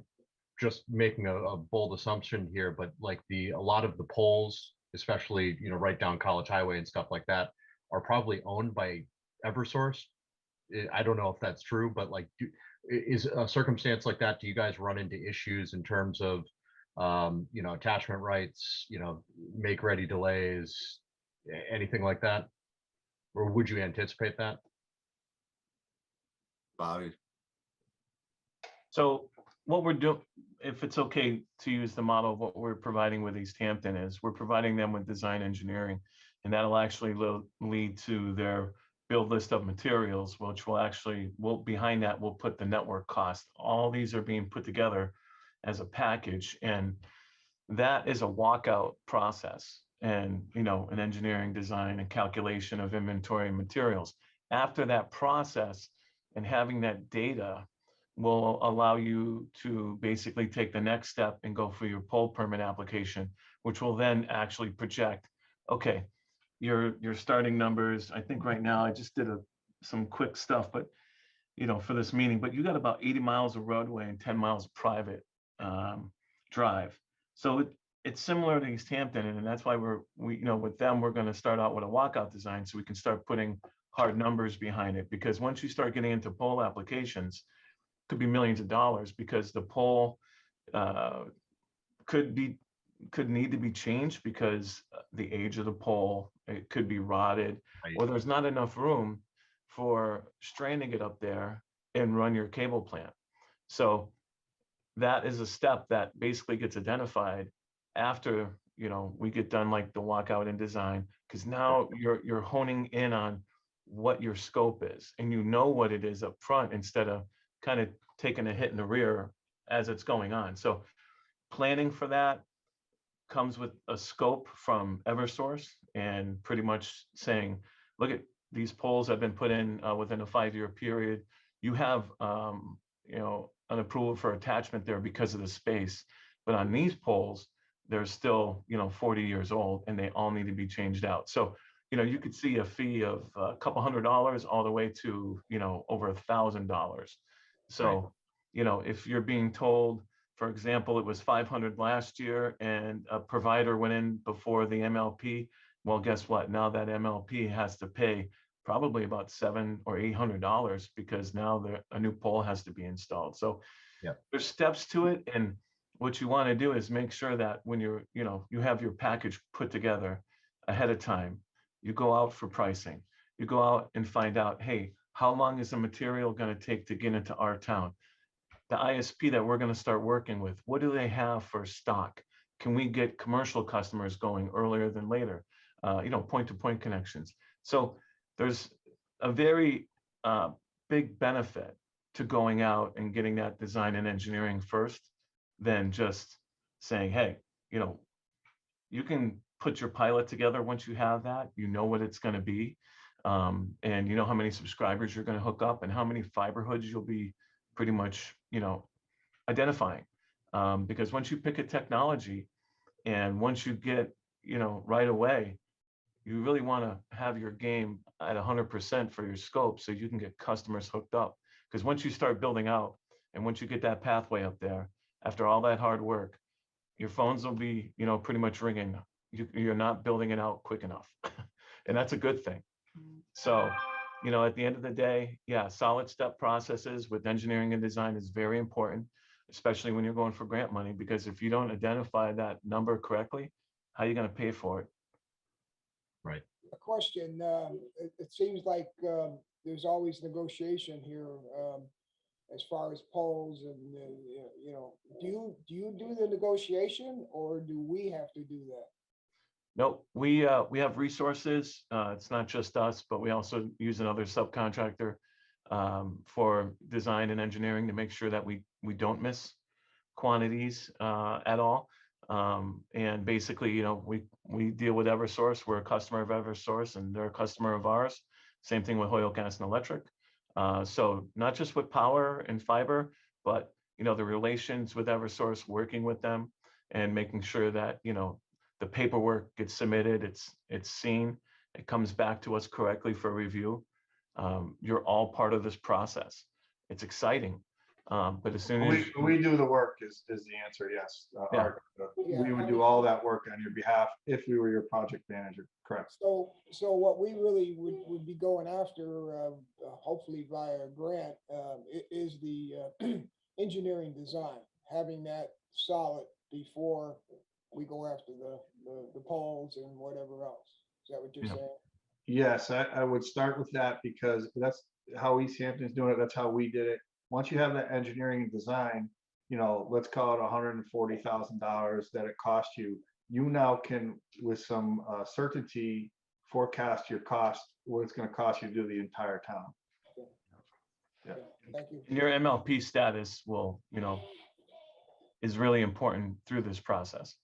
just making a bold assumption here, but like a lot of the poles, especially right down College Highway and stuff like that, are probably owned by Eversource. I don't know if that's true, but like, is a circumstance like that, do you guys run into issues in terms of attachment rights, make ready delays, anything like that? Or would you anticipate that?
Bobby?
So what we're doing, if it's okay to use the model of what we're providing with Easthampton, is we're providing them with design engineering, and that'll actually lead to their build list of materials, which will behind that, we'll put the network cost. All these are being put together as a package, and that is a walkout process, and an engineering design and calculation of inventory and materials. After that process and having that data will allow you to basically take the next step and go for your pole permit application, which will then actually project, okay, your starting numbers. I think right now I just did some quick stuff, but for this meeting, but you got about 80 miles of roadway and 10 miles of private drive. So it's similar to Easthampton, and that's why with them, we're going to start out with a walkout design so we can start putting hard numbers behind it. Because once you start getting into pole applications, it could be millions of dollars, because the pole could need to be changed because the age of the pole, it could be rotted, or there's not enough room for straining it up there and run your cable plant. So that is a step that basically gets identified after, we get done like the walkout and design, because now you're honing in on what your scope is and you know what it is up front instead of kind of taking a hit in the rear as it's going on. So planning for that comes with a scope from Eversource and pretty much saying, look at these poles have been put in within a 5-year period. You have, an approval for attachment there because of the space. But on these poles, they're still, 40 years old and they all need to be changed out. So, you could see a fee of a couple $100 all the way to, over $1,000. So, if you're being told, for example, it was 500 last year and a provider went in before the MLP, well, guess what? Now that MLP has to pay probably about $700 or $800 because now a new pole has to be installed. So there's steps to it. And what you want to do is make sure that when you have your package put together ahead of time, you go out for pricing, you go out and find out, hey, how long is the material going to take to get into our town? The ISP that we're going to start working with, what do they have for stock? Can we get commercial customers going earlier than later? Point-to-point connections. So there's a very big benefit to going out and getting that design and engineering first than just saying, hey, you can put your pilot together once you have that, what it's going to be. And you know how many subscribers you're going to hook up and how many fiber hoods you'll be pretty much, identifying. Because once you pick a technology and once you get, right away, you really want to have your game at 100% for your scope so you can get customers hooked up. Because once you start building out and once you get that pathway up there, after all that hard work, your phones will be, pretty much ringing. You're not building it out quick enough. And that's a good thing. So, at the end of the day, solid step processes with engineering and design is very important, especially when you're going for grant money, because if you don't identify that number correctly, how are you going to pay for it?
Right.
A question, it seems like there's always negotiation here as far as polls and, do you do the negotiation or do we have to do that?
No, we have resources. It's not just us, but we also use another subcontractor for design and engineering to make sure that we don't miss quantities at all. And basically, we deal with Eversource. We're a customer of Eversource and they're a customer of ours. Same thing with Holyoke Gas and Electric. So not just with power and fiber, but, the relations with Eversource, working with them and making sure that, the paperwork gets submitted, it's seen, it comes back to us correctly for review. You're all part of this process. It's exciting. But as soon as
we do the work is the answer, yes. We would do all that work on your behalf if we were your project manager, correct?
So what we really would be going after, hopefully via a grant, is the engineering design, having that solid before we go after the poles and whatever else. Is that what you're saying?
Yes, I would start with that because that's how Easthampton is doing it. That's how we did it. Once you have that engineering and design, let's call it $140,000 that it cost you. You now can, with some certainty, forecast your cost, what it's going to cost you to do the entire town.
Yeah. Thank you.
your MLP status will, is really important through this process.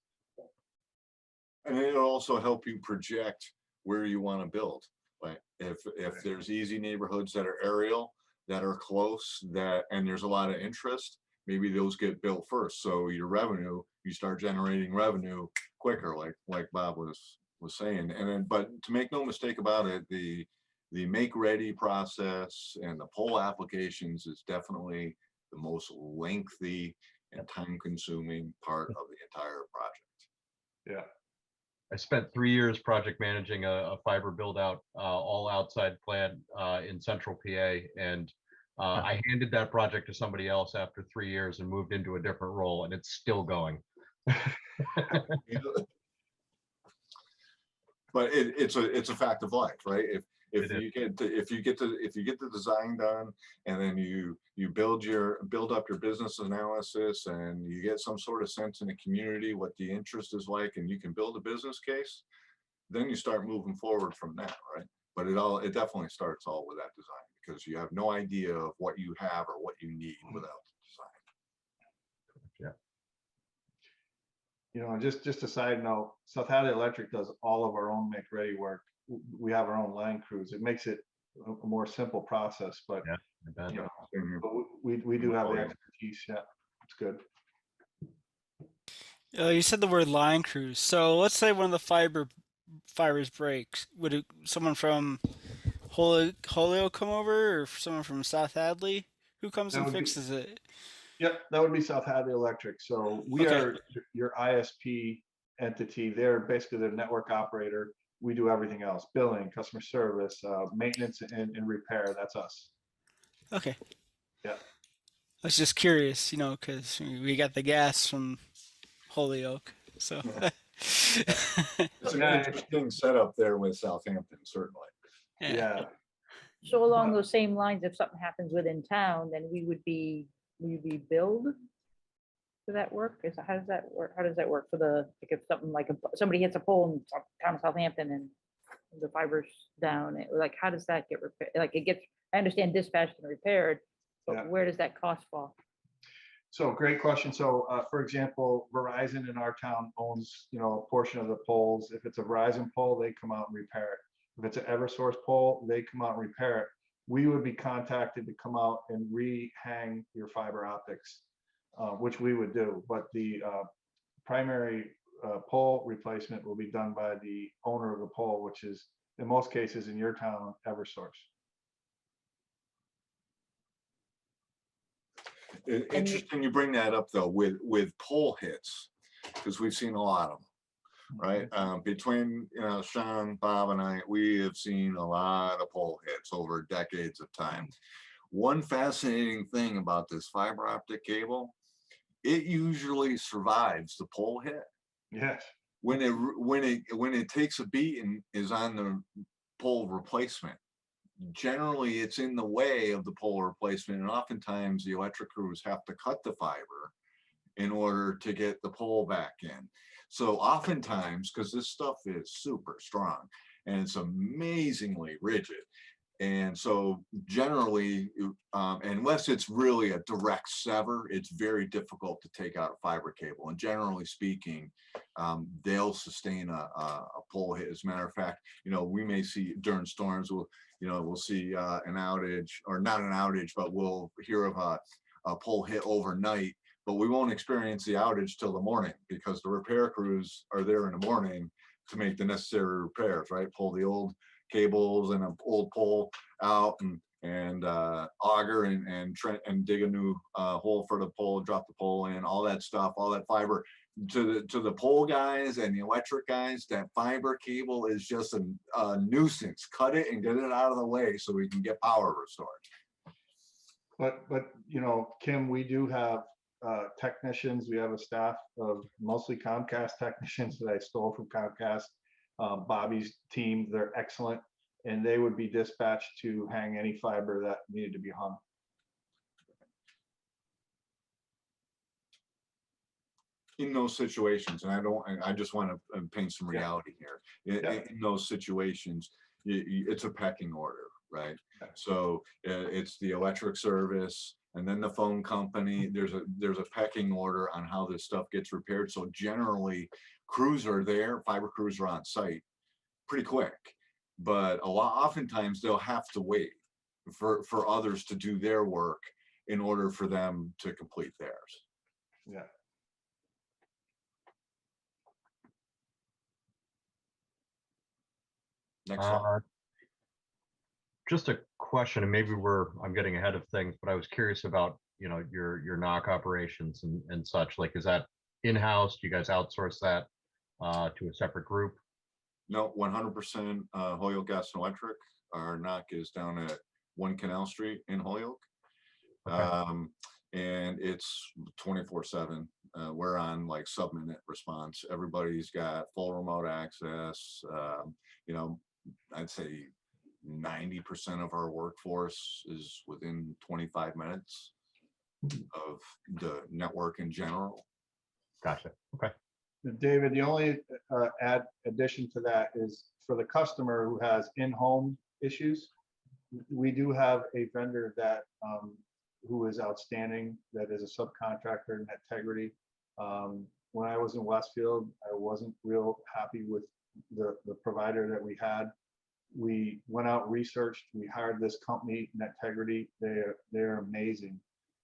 And it'll also help you project where you want to build. Like if there's easy neighborhoods that are aerial, that are close, and there's a lot of interest, maybe those get built first. So your revenue, you start generating revenue quicker, like Bob was saying. And then, but to make no mistake about it, the make ready process and the poll applications is definitely the most lengthy and time consuming part of the entire project.
Yeah.
I spent 3 years project managing a fiber build out, all outside plant in central PA. And I handed that project to somebody else after 3 years and moved into a different role, and it's still going.
But it's a fact of life, right? If
It is.
you get the design done, and then you build up your business analysis, and you get some sort of sense in the community what the interest is like, and you can build a business case, then you start moving forward from that, right? But it definitely starts all with that design, because you have no idea of what you have or what you need without the design.
You know, just a side note, South Hadley Electric does all of our own make-ready work. We have our own line crews. It makes it a more simple process, but
Yeah, I bet.
you know,
Mhm.
but we do have
Oh,
the
yeah.
expertise. Yeah, it's good.
You said the word line crews. So let's say one of the fibers breaks. Would someone from Holyoke come over, or someone from South Hadley? Who comes
That
and
would be,
fixes it?
yep, that would be South Hadley Electric. So we
Okay.
are your ISP entity. They're basically the network operator. We do everything else: billing, customer service, maintenance, and repair. That's us.
Okay.
Yeah.
I was just curious, because we got the gas from Holyoke. So.
It's an
Yeah.
interesting setup there with Southampton, certainly.
Yeah.
So along those same lines, if something happens within town, then we would be billed for that work? How does that work? How does that work for like if something like somebody hits a pole in town of Southampton and the fiber's down, like how does that get repaired? Like I understand dispatched and repaired, but
Yeah.
where does that cost fall?
So great question. So for example, Verizon in our town owns, a portion of the poles. If it's a Verizon pole, they come out and repair it. If it's an Eversource pole, they come out and repair it. We would be contacted to come out and rehang your fiber optics, which we would do. But the primary pole replacement will be done by the owner of the pole, which is in most cases in your town, Eversource.
Interesting you bring that up though with pole hits, because we've seen a lot of them, right? Between Sean, Bob, and I, we have seen a lot of pole hits over decades of time. One fascinating thing about this fiber optic cable, it usually survives the pole hit.
Yes.
When it takes a beat and is on the pole replacement, generally it's in the way of the pole replacement, and oftentimes the electric crews have to cut the fiber in order to get the pole back in. So oftentimes, because this stuff is super strong and it's amazingly rigid, and so generally, unless it's really a direct sever, it's very difficult to take out a fiber cable. And generally speaking, they'll sustain a pole hit. As a matter of fact, we may see during storms, we'll see an outage, or not an outage, but we'll hear of a pole hit overnight, but we won't experience the outage till the morning, because the repair crews are there in the morning to make the necessary repairs, right? Pull the old cables and an old pole out, and auger and dig a new hole for the pole, drop the pole in, all that stuff, all that fiber. To the pole guys and the electric guys, that fiber cable is just a nuisance. Cut it and get it out of the way so we can get power restored.
But Kim, we do have technicians. We have a staff of mostly Comcast technicians that I stole from Comcast. Bobby's team, they're excellent, and they would be dispatched to hang any fiber that needed to be hung.
In those situations, and I just want to paint some reality here. In those situations, it's a pecking order, right? So it's the electric service, and then the phone company. There's a pecking order on how this stuff gets repaired. So generally, crews are there, fiber crews are on site pretty quick, but oftentimes they'll have to wait for others to do their work in order for them to complete theirs.
Yeah.
Next slide.
Just a question, and maybe I'm getting ahead of things, but I was curious about your knock operations and such. Like, is that in-house? Do you guys outsource that to a separate group?
No, 100% Holyoke Gas and Electric. Our knock is down at 1 Canal Street in Holyoke. Okay. And it's 24/7. We're on like sub-minute response. Everybody's got full remote access. I'd say 90% of our workforce is within 25 minutes of the network in general.
Gotcha. Okay.
David, the only addition to that is for the customer who has in-home issues, we do have a vendor that who is outstanding, that is a subcontractor in Integrity. When I was in Westfield, I wasn't real happy with the provider that we had. We went out, researched, we hired this company, Integrity. They're amazing.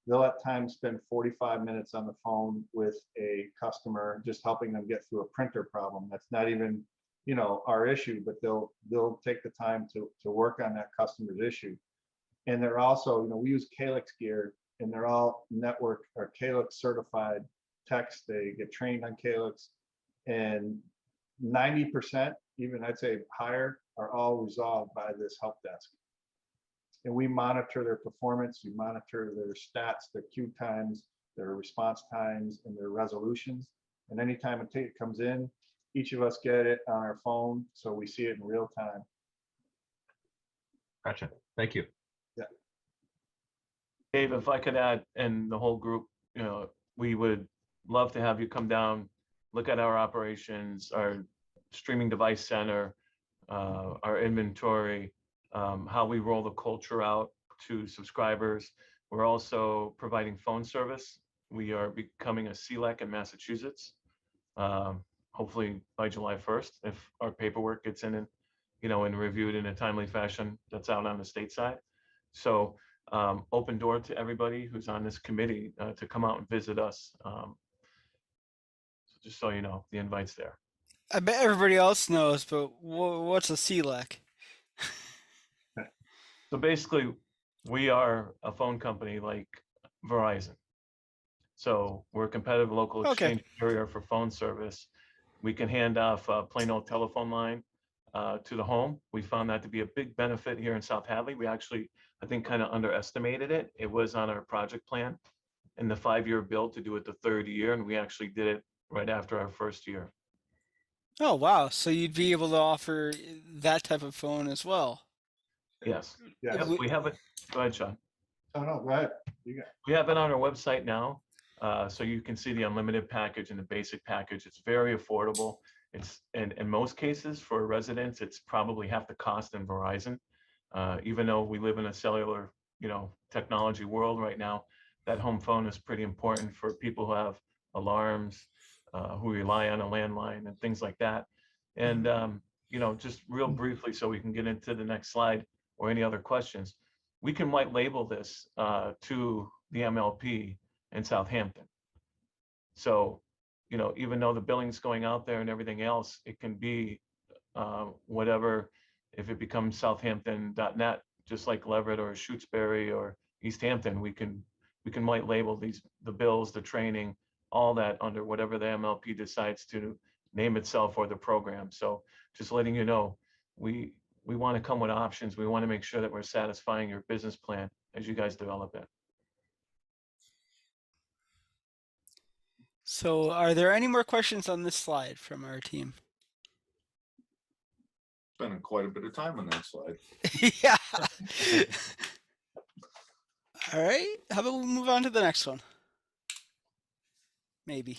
They'll at times spend 45 minutes on the phone with a customer, just helping them get through a printer problem. That's not even, you know, our issue, but they'll take the time to work on that customer's issue. And they're also, you know, we use Calyx gear, and they're all network or Calyx certified techs. They get trained on Calyx, and 90%, even I'd say higher, are all resolved by this help desk. And we monitor their performance, we monitor their stats, their queue times, their response times, and their resolutions. And anytime a ticket comes in, each of us get it on our phone, so we see it in real time.
Gotcha. Thank you.
Yeah.
Dave, if I could add, and the whole group, you know, we would love to have you come down, look at our operations, our streaming device center, our inventory, how we roll the culture out to subscribers. We're also providing phone service. We are becoming a CLEC in Massachusetts, hopefully by July 1st, if our paperwork gets in and, you know, and reviewed in a timely fashion that's out on the state side. So open door to everybody who's on this committee to come out and visit us. So just so you know, the invite's there.
I bet everybody else knows, but what's a CLEC?
So basically, we are a phone company like Verizon. So we're a competitive local exchange carrier for phone service. We can hand off a plain old telephone line to the home. We found that to be a big benefit here in South Hadley. We actually, I think, kind of underestimated it. It was on our project plan in the 5-year build to do it the third year, and we actually did it right after our first year.
Oh, wow. So you'd be able to offer that type of phone as well.
Yes.
Yes.
Yep, we have it. Go ahead, Sean.
Oh, no, go ahead. You got it.
We have it on our website now. So you can see the unlimited package and the basic package. It's very affordable. It's, and in most cases for residents, it's probably half the cost in Verizon. Even though we live in a cellular, you know, technology world right now, that home phone is pretty important for people who have alarms, who rely on a landline and things like that. And, you know, just real briefly, so we can get into the next slide or any other questions, we can white label this to the MLP in Southampton. So, you know, even though the billing's going out there and everything else, it can be whatever, if it becomes southampton.net, just like Leverett or Shutesbury or Easthampton, we can white label the bills, the training, all that under whatever the MLP decides to name itself or the program. So just letting you know, we want to come with options. We want to make sure that we're satisfying your business plan as you guys develop it.
So are there any more questions on this slide from our team?
Spending quite a bit of time on that slide.
Yeah. All right. How about we move on to the next one? Maybe.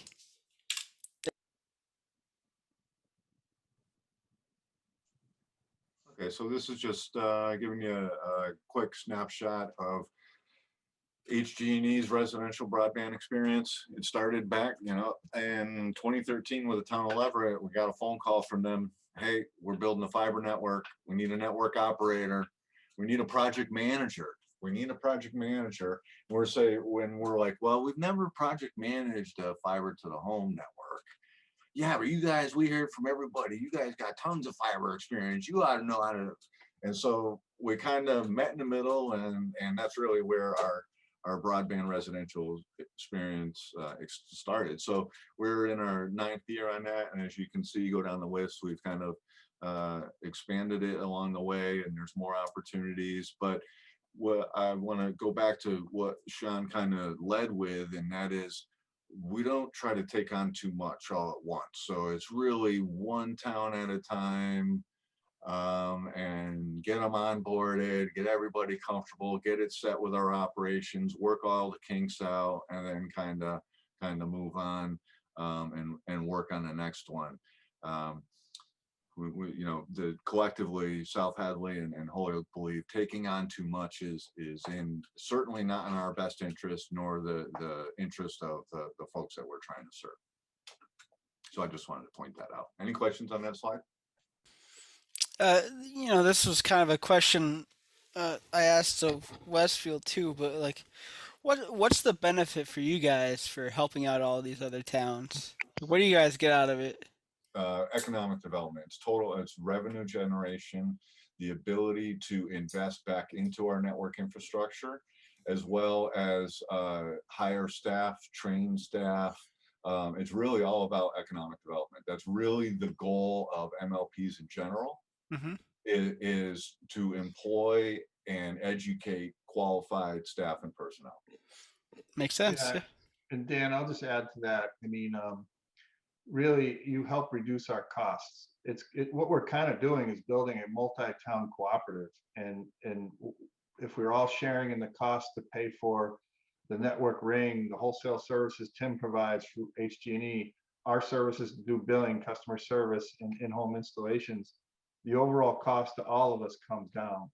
Okay, so this is just giving you a quick snapshot of HG&E's residential broadband experience. It started back, you know, in 2013 with the town of Leverett. We got a phone call from them. Hey, we're building a fiber network. We need a network operator. We need a project manager. We need a project manager. When we're like, well, we've never project managed a fiber to the home network. Yeah, but you guys, we heard from everybody. You guys got tons of fiber experience. You ought to know how to. And so we kind of met in the middle, and that's really where our broadband residential experience started. So we're in our 9th year on that. And as you can see, go down the list, we've kind of expanded it along the way, and there's more opportunities. But what I want to go back to what Sean kind of led with, and that is, we don't try to take on too much all at once. So it's really one town at a time. and get them onboarded, get everybody comfortable, get it set with our operations, work all the kinks out, and then kind of move on, and work on the next one. We, you know, collectively, South Hadley and Holyoke believe taking on too much is certainly not in our best interest, nor the interest of the folks that we're trying to serve. So I just wanted to point that out. Any questions on that slide?
You know, this was kind of a question I asked of Westfield too, but like, what's the benefit for you guys for helping out all these other towns? What do you guys get out of it?
Economic development. It's revenue generation, the ability to invest back into our network infrastructure, as well as hire staff, train staff. It's really all about economic development. That's really the goal of MLPs in general, is to employ and educate qualified staff and personnel.
Makes sense.
Yeah. And Dan, I'll just add to that. I mean, really, you help reduce our costs. What we're kind of doing is building a multi-town cooperative, and if we're all sharing in the cost to pay for the network ring, the wholesale services Tim provides through HG&E, our services to do billing, customer service, and in-home installations, the overall cost to all of us comes down,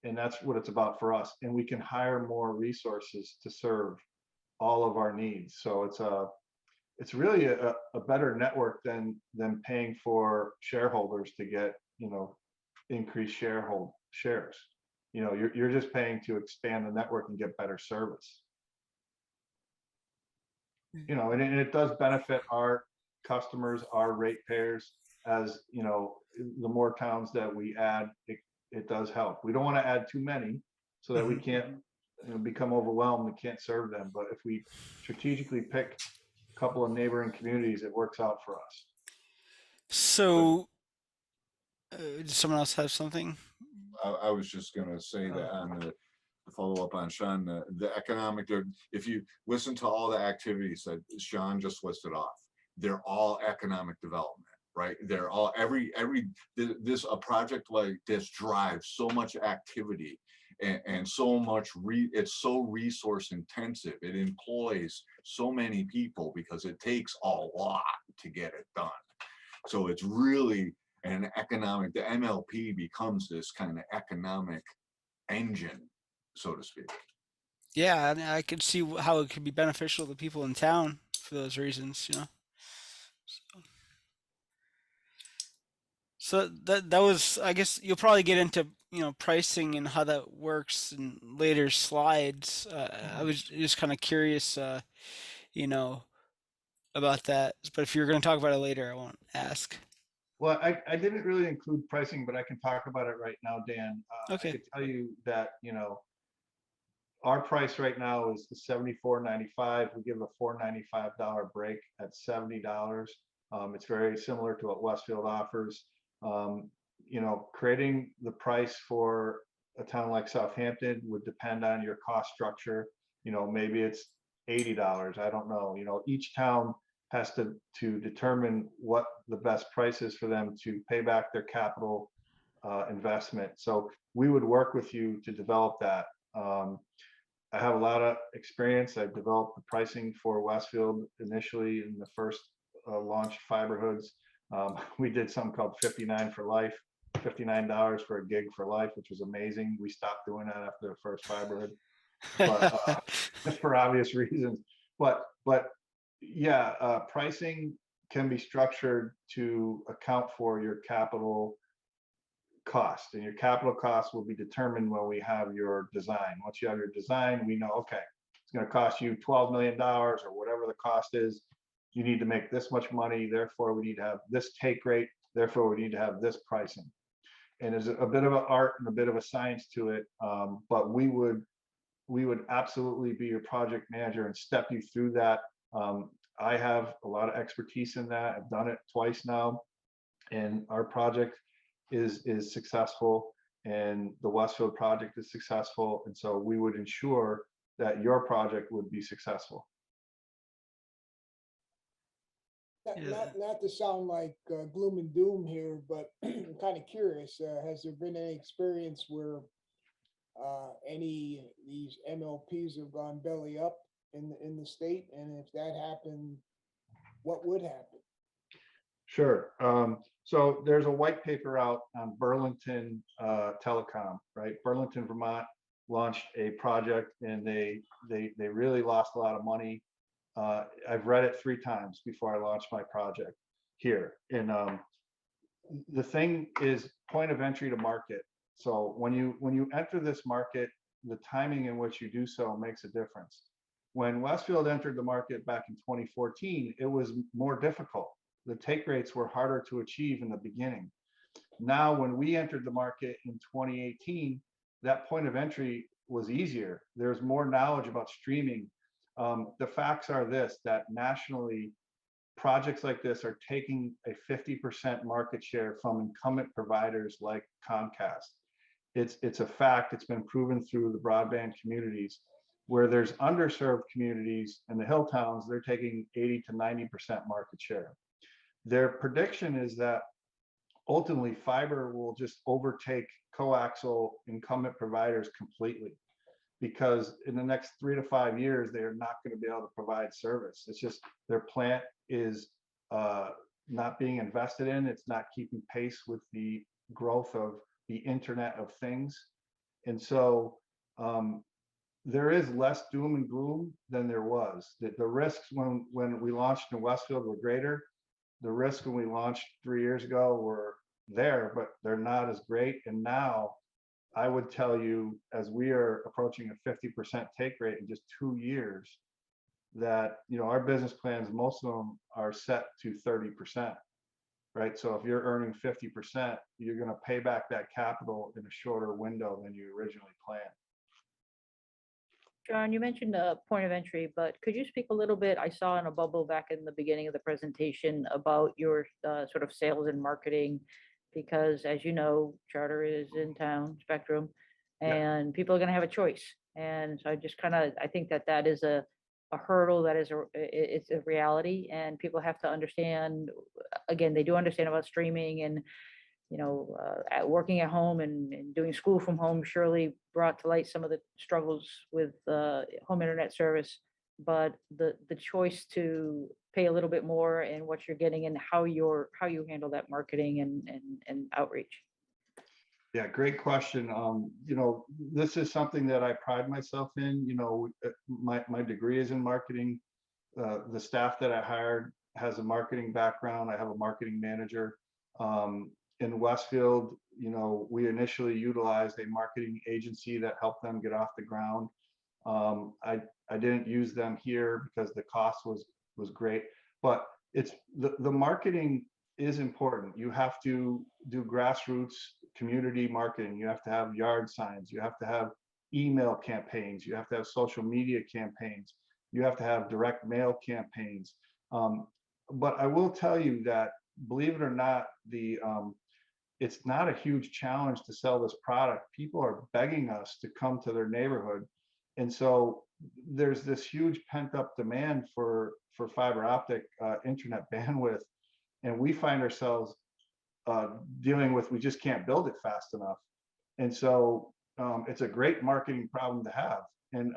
and that's what it's about for us. And we can hire more resources to serve all of our needs. So it's really a better network than paying for shareholders to get, you know, increased shares. You know, you're just paying to expand the network and get better service. You know, and it does benefit our customers, our ratepayers. As you know, the more towns that we add, it does help. We don't want to add too many so that we can't, you know, become overwhelmed and can't serve them. But if we strategically pick couple of neighboring communities, it works out for us.
So, does someone else have something?
I was just going to say that on the follow up on Sean, the economic, if you listen to all the activities that Sean just listed off, they're all economic development, right? They're all a project like this drives so much activity and so much it's so resource intensive. It employs so many people because it takes a lot to get it done. So it's really an economic, the MLP becomes this kind of economic engine, so to speak.
Yeah, I could see how it could be beneficial to people in town for those reasons, you know. So that was, I guess you'll probably get into, you know, pricing and how that works in later slides. I was just kind of curious, you know, about that. But if you're going to talk about it later, I won't ask.
Well, I didn't really include pricing, but I can talk about it right now, Dan.
Okay.
I could tell you that, you know, our price right now is the $74.95. We give a $495 break at $70. It's very similar to what Westfield offers. You know, creating the price for a town like Southampton would depend on your cost structure. You know, maybe it's $80. I don't know. You know, each town has to determine what the best price is for them to pay back their capital investment. So we would work with you to develop that. I have a lot of experience. I've developed the pricing for Westfield initially in the first launched fiber hoods. We did something called 59 for life, $59 for a gig for life, which was amazing. We stopped doing that after the first fiber hood, but for obvious reasons. But yeah, pricing can be structured to account for your capital cost, and your capital cost will be determined when we have your design. Once you have your design, we know, okay, it's going to cost you $12 million or whatever the cost is. You need to make this much money, therefore we need to have this take rate, therefore we need to have this pricing. And there's a bit of an art and a bit of a science to it, but we would absolutely be your project manager and step you through that. I have a lot of expertise in that. I've done it twice now, and our project is successful, and the Westfield project is successful, and so we would ensure that your project would be successful.
Not to sound like gloom and doom here, but I'm kind of curious. Has there been any experience where any these MLPs have gone belly up in the state? And if that happened, what would happen?
Sure. So there's a white paper out on Burlington Telecom, right? Burlington, Vermont launched a project and they really lost a lot of money. I've read it 3 times before I launched my project here. And the thing is point of entry to market. So when you enter this market, the timing in which you do so makes a difference. When Westfield entered the market back in 2014, it was more difficult. The take rates were harder to achieve in the beginning. Now, when we entered the market in 2018, that point of entry was easier. There's more knowledge about streaming. The facts are this, that nationally, projects like this are taking a 50% market share from incumbent providers like Comcast. It's a fact. It's been proven through the broadband communities. Where there's underserved communities in the hill towns, they're taking 80 to 90% market share. Their prediction is that ultimately fiber will just overtake coaxial incumbent providers completely, because in the next 3 to 5 years, they are not going to be able to provide service. It's just their plant is not being invested in. It's not keeping pace with the growth of the Internet of Things. And so there is less doom and gloom than there was. The risks when we launched in Westfield were greater. The risks when we launched 3 years ago were there, but they're not as great. And now I would tell you, as we are approaching a 50% take rate in just 2 years, that our business plans, most of them are set to 30%, right? So if you're earning 50%, you're going to pay back that capital in a shorter window than you originally planned.
John, you mentioned a point of entry, but could you speak a little bit? I saw in a bubble back in the beginning of the presentation about your sort of sales and marketing, because as you know, Charter is in town, Spectrum, and people are going to have a choice. And so I think that is a hurdle, that is it's a reality, and people have to understand. Again, they do understand about streaming and working at home and doing school from home surely brought to light some of the struggles with home internet service, but the choice to pay a little bit more and what you're getting and how you handle that marketing and outreach.
Yeah, great question. This is something that I pride myself in. My degree is in marketing. The staff that I hired has a marketing background. I have a marketing manager. In Westfield, we initially utilized a marketing agency that helped them get off the ground. I didn't use them here because the cost was great, but it's the marketing is important. You have to do grassroots community marketing. You have to have yard signs. You have to have email campaigns. You have to have social media campaigns. You have to have direct mail campaigns. But I will tell you that, believe it or not, it's not a huge challenge to sell this product. People are begging us to come to their neighborhood. And so there's this huge pent up demand for fiber optic internet bandwidth. And we find ourselves dealing with, we just can't build it fast enough. And so it's a great marketing problem to have. And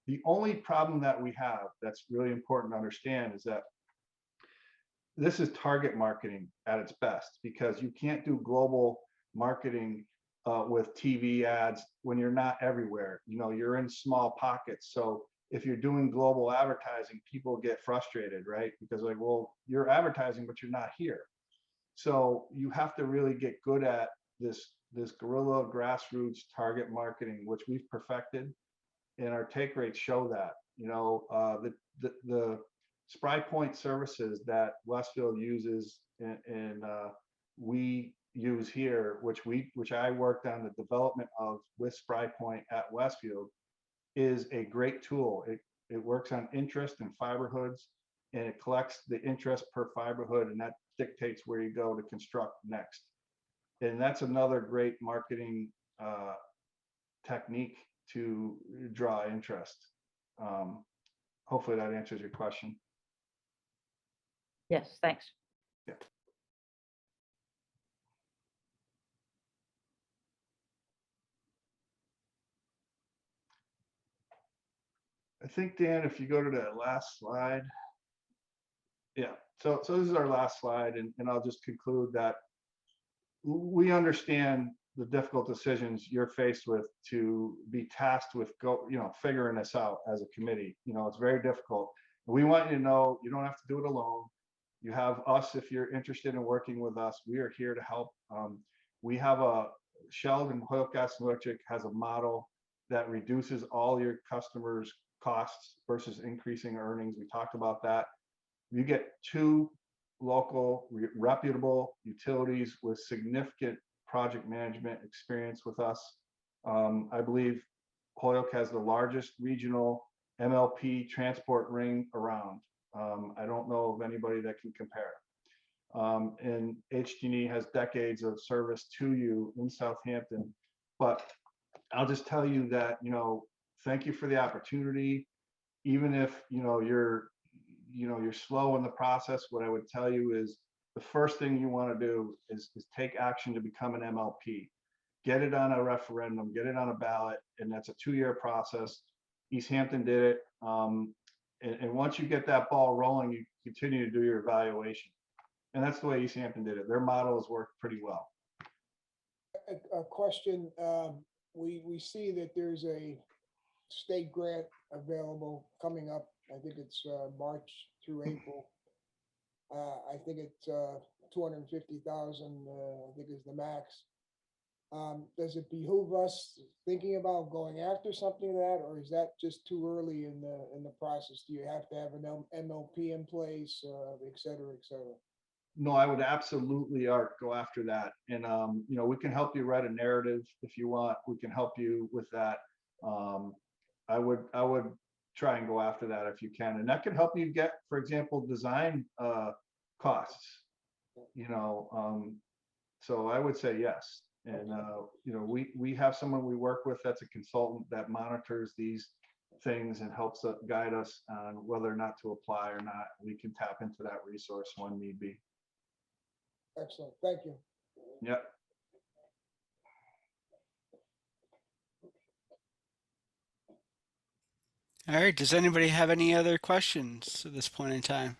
the only problem that we have that's really important to understand is that this is target marketing at its best, because you can't do global marketing with TV ads when you're not everywhere. You're in small pockets. So if you're doing global advertising, people get frustrated, right? Because well, you're advertising, but you're not here. So you have to really get good at this guerrilla grassroots target marketing, which we've perfected, and our take rates show that. The Spry Point services that Westfield uses and we use here, which I worked on the development of with Spry Point at Westfield, is a great tool. It works on interest in fiber hoods, and it collects the interest per fiber hood, and that dictates where you go to construct next. And that's another great marketing technique to draw interest. Hopefully that answers your question.
Yes, thanks.
I think, Dan, if you go to that last slide. Yeah, so this is our last slide, and I'll just conclude that we understand the difficult decisions you're faced with to be tasked with figuring this out as a committee. It's very difficult. We want you to know you don't have to do it alone. You have us if you're interested in working with us. We are here to help. We have Sheldon Hoyle Gas and Electric has a model that reduces all your customers' costs versus increasing earnings. We talked about that. You get two local reputable utilities with significant project management experience with us. I believe Holyoke has the largest regional MLP transport ring around. I don't know of anybody that can compare. And HG&E has decades of service to you in Southampton. But I'll just tell you that, thank you for the opportunity. Even if, you're slow in the process, what I would tell you is the first thing you want to do is take action to become an MLP. Get it on a referendum, get it on a ballot, and that's a 2-year process. Easthampton did it. And once you get that ball rolling, you continue to do your evaluation. And that's the way Easthampton did it. Their model has worked pretty well.
A question, we see that there's a state grant available coming up. I think it's March through April. I think it's 250,000, I think is the max. Does it behoove us thinking about going after something like that, or is that just too early in the process? Do you have to have an MLP in place, et cetera, et cetera?
No, I would absolutely, Art, go after that. And, we can help you write a narrative if you want. We can help you with that. I would try and go after that if you can. And that can help you get, for example, design costs, so I would say yes. And, we have someone we work with that's a consultant that monitors these things and helps guide us on whether or not to apply or not. We can tap into that resource when need be.
Excellent. Thank you.
Yep.
All right. Does anybody have any other questions at this point in time?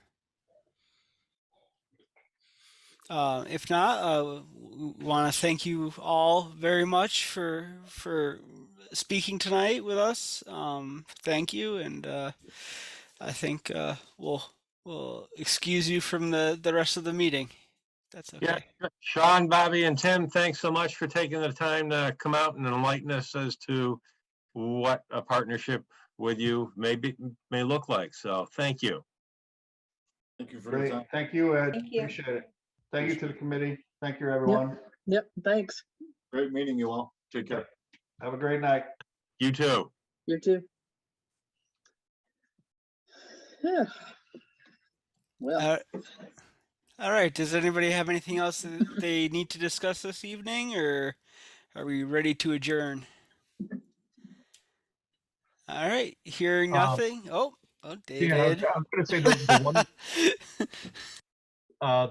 If not, we want to thank you all very much for speaking tonight with us. Thank you, and I think we'll excuse you from the rest of the meeting. That's okay.
Yeah, Sean, Bobby, and Tim, thanks so much for taking the time to come out and enlighten us as to what a partnership with you may look like. So thank you.
Thank you for
Great.
your time.
Thank you, Ed.
Thank you.
Appreciate it. Thank you to the committee. Thank you, everyone.
Yep, thanks.
Great meeting you all. Take care.
Have a great night.
You too.
You too. Yeah. Well,
All right. Does anybody have anything else that they need to discuss this evening, or are we ready to adjourn? All right. Hearing nothing. Oh, David.
Yeah, I was going to say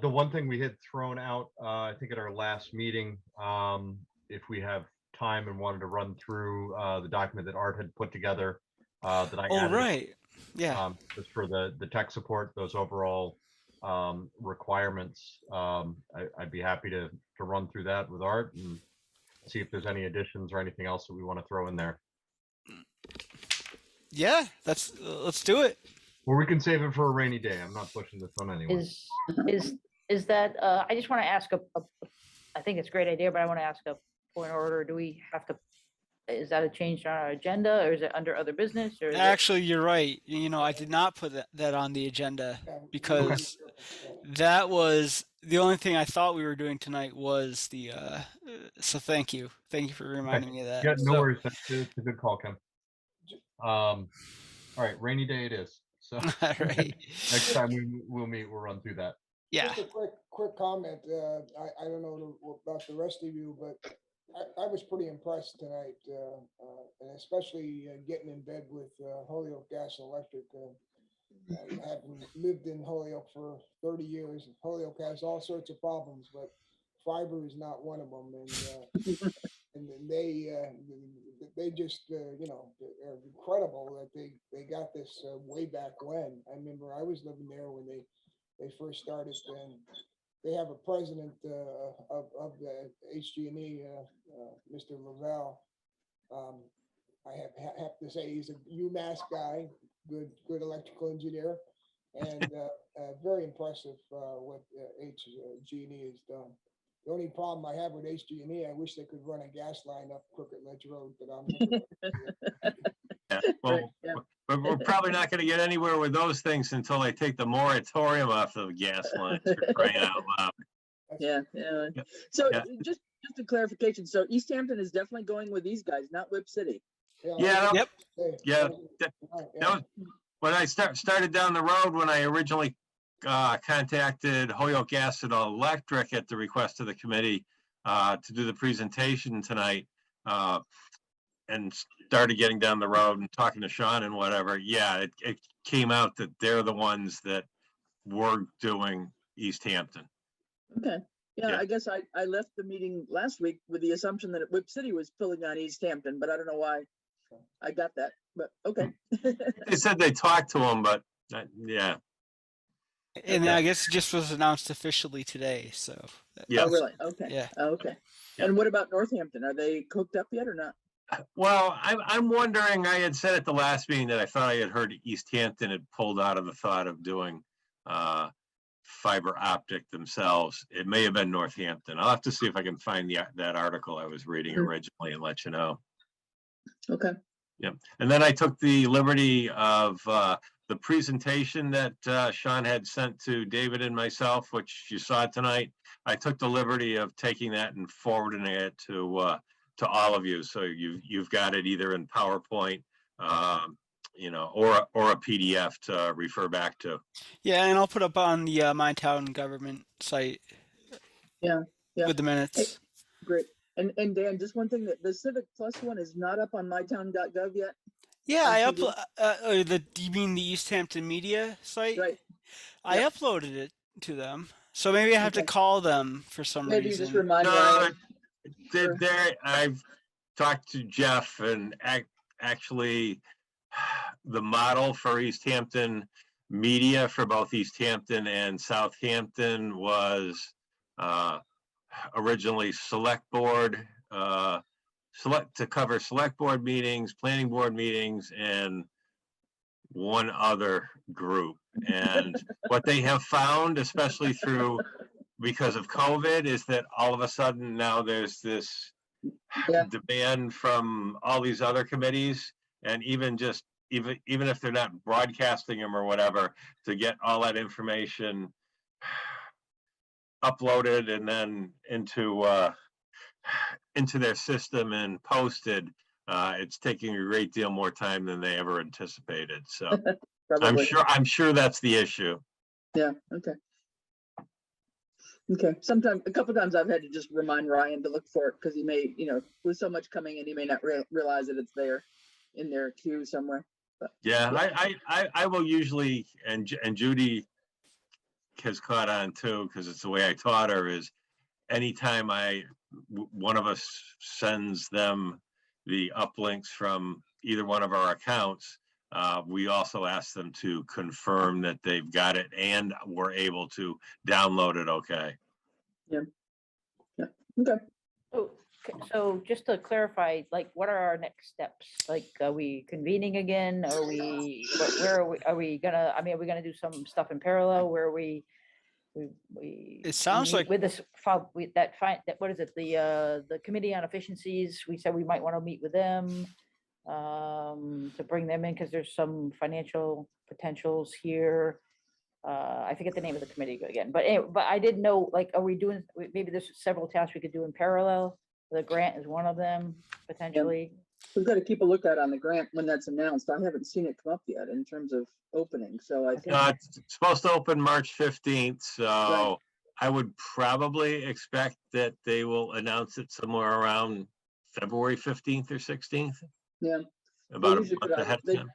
the one thing we had thrown out, I think at our last meeting, if we have time and wanted to run through the document that Art had put together, that I added,
Right. Yeah.
just for the tech support, those overall requirements. I'd be happy to run through that with Art and see if there's any additions or anything else that we want to throw in there.
Yeah, let's do it.
Or we can save it for a rainy day. I'm not pushing this on anyone.
Is that, I just want to ask I think it's a great idea, but I want to ask a point of order. Do we have to, is that a change on our agenda, or is it under other business? Or
Actually, you're right. I did not put that on the agenda because that was the only thing I thought we were doing tonight was the, so thank you. Thank you for reminding me of that.
Yeah, no worries. It's a good call, Ken. All right, rainy day it is. So
All right.
next time we'll meet, we'll run through that.
Yeah.
Just a quick comment. I don't know about the rest of you, but I was pretty impressed tonight, and especially getting in bed with Holyoke Gas and Electric. having lived in Holyoke for 30 years, Holyoke has all sorts of problems, but fiber is not one of them. And then they just, you know, are incredible that they got this way back when. I remember I was living there when they first started, and they have a president of the HG&E, Mr. Lavelle. I have to say he's a UMass guy, good electrical engineer, and very impressive what HG&E has done. The only problem I have with HG&E, I wish they could run a gas line up Crooked Ledge Road, but I'm never.
Yeah, well,
Yeah.
but we're probably not going to get anywhere with those things until they take the moratorium off of gas lines, for crying out loud.
Yeah.
Yeah.
So
Yeah.
just a clarification. So Easthampton is definitely going with these guys, not Whip City.
Yeah,
Yep.
yeah. That was when I started down the road, when I originally contacted Holyoke Gas and Electric at the request of the committee to do the presentation tonight, and started getting down the road and talking to Sean and whatever. Yeah, it came out that they're the ones that were doing Easthampton.
Okay. Yeah,
Yeah.
I guess I left the meeting last week with the assumption that Whip City was pulling on Easthampton, but I don't know why I got that, but okay.
They said they talked to him, but yeah.
And I guess it just was announced officially today. So
Yeah.
Oh, really? Okay.
Yeah.
Oh, okay.
Yeah.
And what about Northampton? Are they cooked up yet or not?
Well, I'm wondering, I had said at the last meeting that I thought I had heard Easthampton had pulled out of the thought of doing fiber optic themselves. It may have been Northampton. I'll have to see if I can find that article I was reading originally and let you know.
Okay.
Yeah. And then I took the liberty of the presentation that Sean had sent to David and myself, which you saw tonight. I took the liberty of taking that and forwarding it to all of you. So you've got it either in PowerPoint, you know, or a PDF to refer back to.
Yeah, and I'll put up on the My Town Government site.
Yeah.
With the minutes.
Great. And Dan, just one thing, that the Civic Plus one is not up on mytown.gov yet.
Yeah, I
Actually,
upload you mean the Easthampton Media site?
Right.
I
Yep.
uploaded it to them, so maybe I have to
Okay.
call them for some
Maybe you
reason.
just remind
No,
Ryan.
I've talked to Jeff, and actually the model for Easthampton Media for both Easthampton and Southampton was originally select board, to cover select board meetings, planning board meetings, and one other group. And what they have found, especially because of COVID, is that all of a sudden now there's this demand from all these other committees, and even if they're not broadcasting them or whatever, to get all that information uploaded and then into their system and posted. It's taking a great deal more time than they ever anticipated. So I'm sure that's the issue.
Yeah. Okay. Okay. A couple times I've had to just remind Ryan to look for it because he may, you know, with so much coming in, he may not realize that it's there in their queue somewhere. But,
yeah. I will usually, and Judy has caught on too, because it's the way I taught her, is anytime one of us sends them the uplinks from either one of our accounts, we also ask them to confirm that they've got it and were able to download it. Okay.
Yeah. Okay.
So just to clarify, like, what are our next steps? Like, are we convening again? Where are we gonna, I mean, are we gonna do some stuff in parallel where we
It sounds
meet
like
with this, what is it? The Committee on Efficiencies, we said we might want to meet with them to bring them in because there's some financial potentials here. I forget the name of the committee again, but anyway, but I didn't know, like, are we doing, maybe there's several tasks we could do in parallel. The grant is one of them, potentially.
We've got to keep a lookout on the grant when that's announced. I haven't seen it come up yet in terms of opening. So I think
It's supposed to open March 15th. So
Right.
I would probably expect that they will announce it somewhere around February 15th or 16th.
Yeah.
About a
usually
month
put out-
ahead of
they-
time.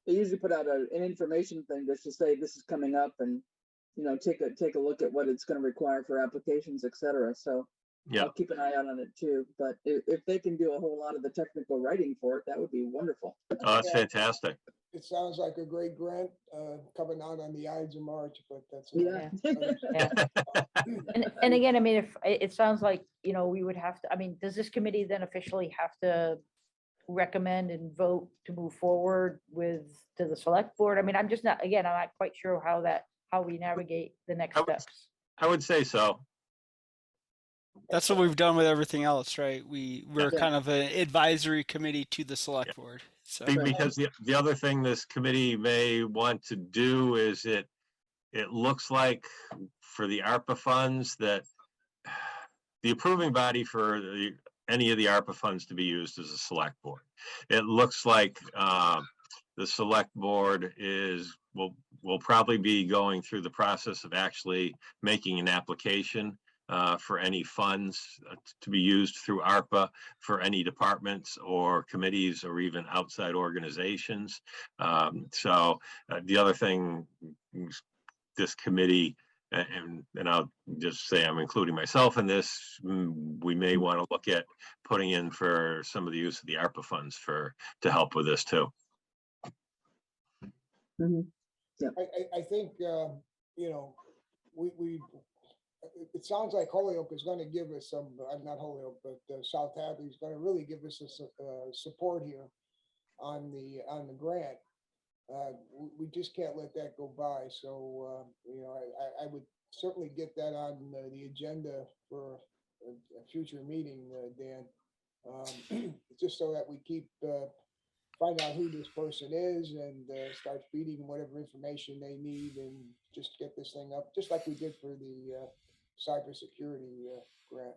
they usually put out an information thing just to say this is coming up, and take a look at what it's going to require for applications, etc. So
Yeah.
I'll keep an eye out on it too. But if they can do a whole lot of the technical writing for it, that would be wonderful.
Oh, that's fantastic.
It sounds like a great grant coming out on the Ides of March, but that's.
Yeah.
And again, I mean, if it sounds like, we would have to, I mean, does this committee then officially have to recommend and vote to move forward to the select board? I mean, I'm not quite sure how we navigate the next steps.
I would say so.
That's what we've done with everything else, right? We're kind of an advisory committee to the select board. So
Because the other thing this committee may want to do is it looks like for the ARPA funds that the approving body for any of the ARPA funds to be used as a select board. It looks like the select board will probably be going through the process of actually making an application for any funds to be used through ARPA for any departments or committees or even outside organizations. So the other thing this committee, and I'll just say I'm including myself in this, we may want to look at putting in for some of the use of the ARPA funds to help with this too.
Mm-hmm. Yeah.
I think, it sounds like Holyoke is going to give us some, not Holyoke, but South Hadley is going to really give us a support here on the grant. We just can't let that go by. So, I would certainly get that on the agenda for a future meeting, Dan, just so that we find out who this person is and start feeding whatever information they need and just get this thing up, just like we did for the cybersecurity grant.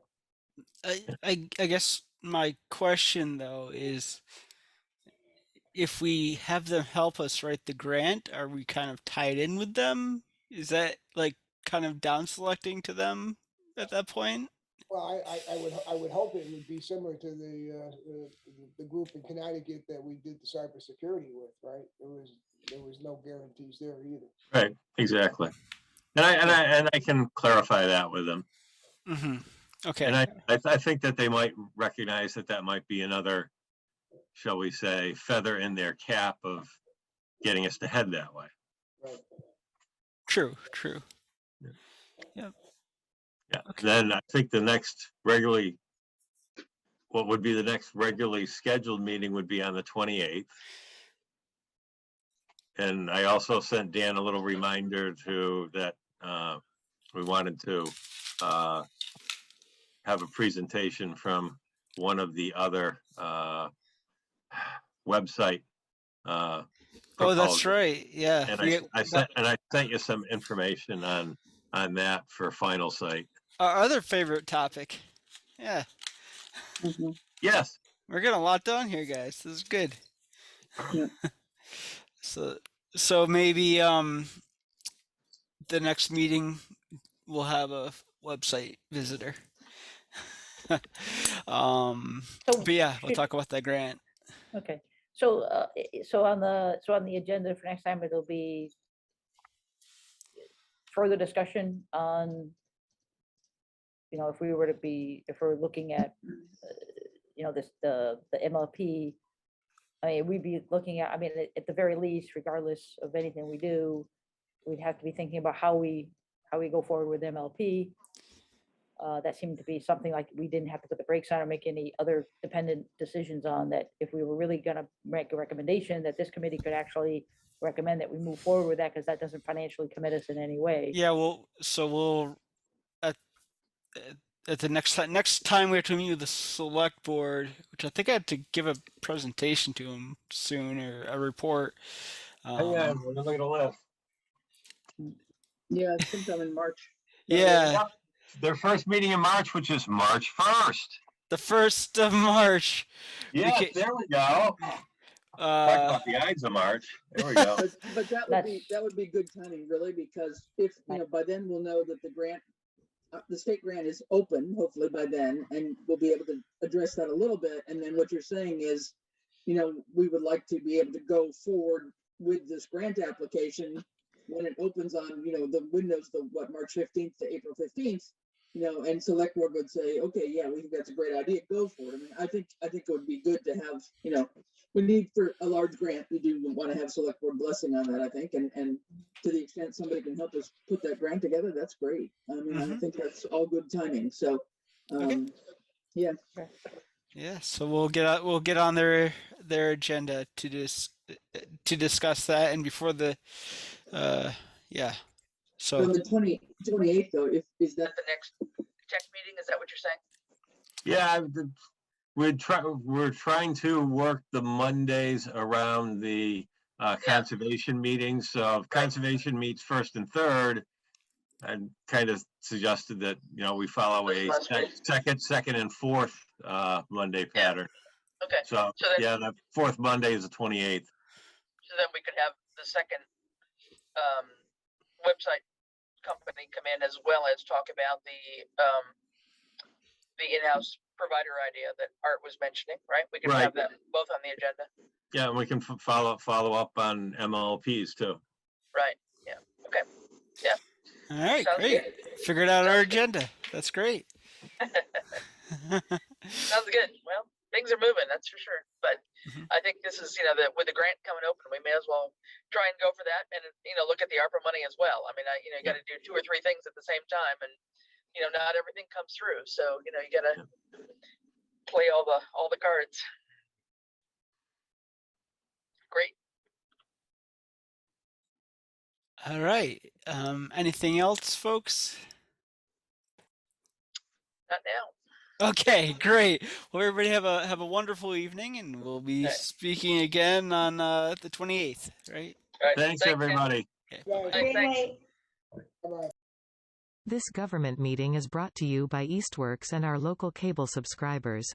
I guess my question though is, if we have them help us write the grant, are we kind of tied in with them? Is that like kind of down selecting to them at that point?
Well, I would hope it would be similar to the group in Connecticut that we did the cybersecurity with, right? There was no guarantees there either.
Right, exactly. And I can clarify that with them.
Mm-hmm. Okay.
And I think that they might recognize that might be another, shall we say, feather in their cap of getting us to head that way.
Right.
True.
Yeah.
Yep.
Yeah.
Okay.
Then I think what would be the next regularly scheduled meeting would be on the 28th. And I also sent Dan a little reminder that we wanted to have a presentation from one of the other website.
Oh, that's right. Yeah.
And I sent you some information on that for final site.
Our other favorite topic. Yeah.
Mm-hmm.
Yes.
We're getting a lot done here, guys. This is good.
Yeah.
So maybe the next meeting we'll have a website visitor. But yeah, we'll talk about that grant.
Okay, so on the agenda for next time, it'll be further discussion on, if we're looking at, the MLP. I mean, we'd be looking at, at the very least, regardless of anything we do, we'd have to be thinking about how we go forward with MLP. That seemed to be something like we didn't have to put the brakes on or make any other dependent decisions on, that if we were really going to make a recommendation, that this committee could actually recommend that we move forward with that, because that doesn't financially commit us in any way.
Yeah, well, so we'll at the next time we have to meet with the select board, which I think I have to give a presentation to them soon, or a report.
Yeah, we're looking at a list.
Yeah, sometime in March.
Yeah.
Their first meeting in March, which is March 1st.
The 1st of March.
Yes, there we go. Talk about the Ides of March. There we go.
But that would be good timing, really, because if by then we'll know that the state grant is open, hopefully by then, and we'll be able to address that a little bit. And then what you're saying is, we would like to be able to go forward with this grant application, when it opens on, the windows, March 15th to April 15th, and select board would say, okay, yeah, we think that's a great idea, go for it. I mean, I think it would be good to have, we need for a large grant, we do want to have select board blessing on that, I think, and to the extent somebody can help us put that grant together, that's great. I mean, I think that's all good timing, so, yeah.
Yeah, so we'll get on their agenda to discuss that, and before the yeah.
So
So
the 28th though, is that the next tech meeting? Is that what you're saying?
Yeah, we're trying to work the Mondays around the conservation meetings. So if conservation meets first and third, I kind of suggested that, we follow a second and fourth Monday pattern.
Okay.
So yeah, the fourth Monday is the 28th.
So then we could have the second website company come in, as well as talk about the in-house provider idea that Art was mentioning, right? We can have that both on the agenda.
Yeah, and we can follow up on MLPs too.
Right. Yeah. Okay. Yeah.
all right,
Sounds
great.
good.
Figured out our agenda. That's great.
Sounds good. Well, things are moving, that's for sure. But I think this is, with the grant coming open, we may as well try and go for that, and look at the ARPA money as well. I mean, you got to do 2 or 3 things at the same time, and not everything comes through. So you got to play all the cards. Great.
All right. Anything else, folks?
Not now.
Okay, great. Well, everybody have a wonderful evening, and we'll be speaking again on the 28th, right?
All right.
Thanks, everybody.
Okay,
Right.
bye-bye.
Thanks.
Bye-bye.
This government meeting is brought to you by Eastworks and our local cable subscribers.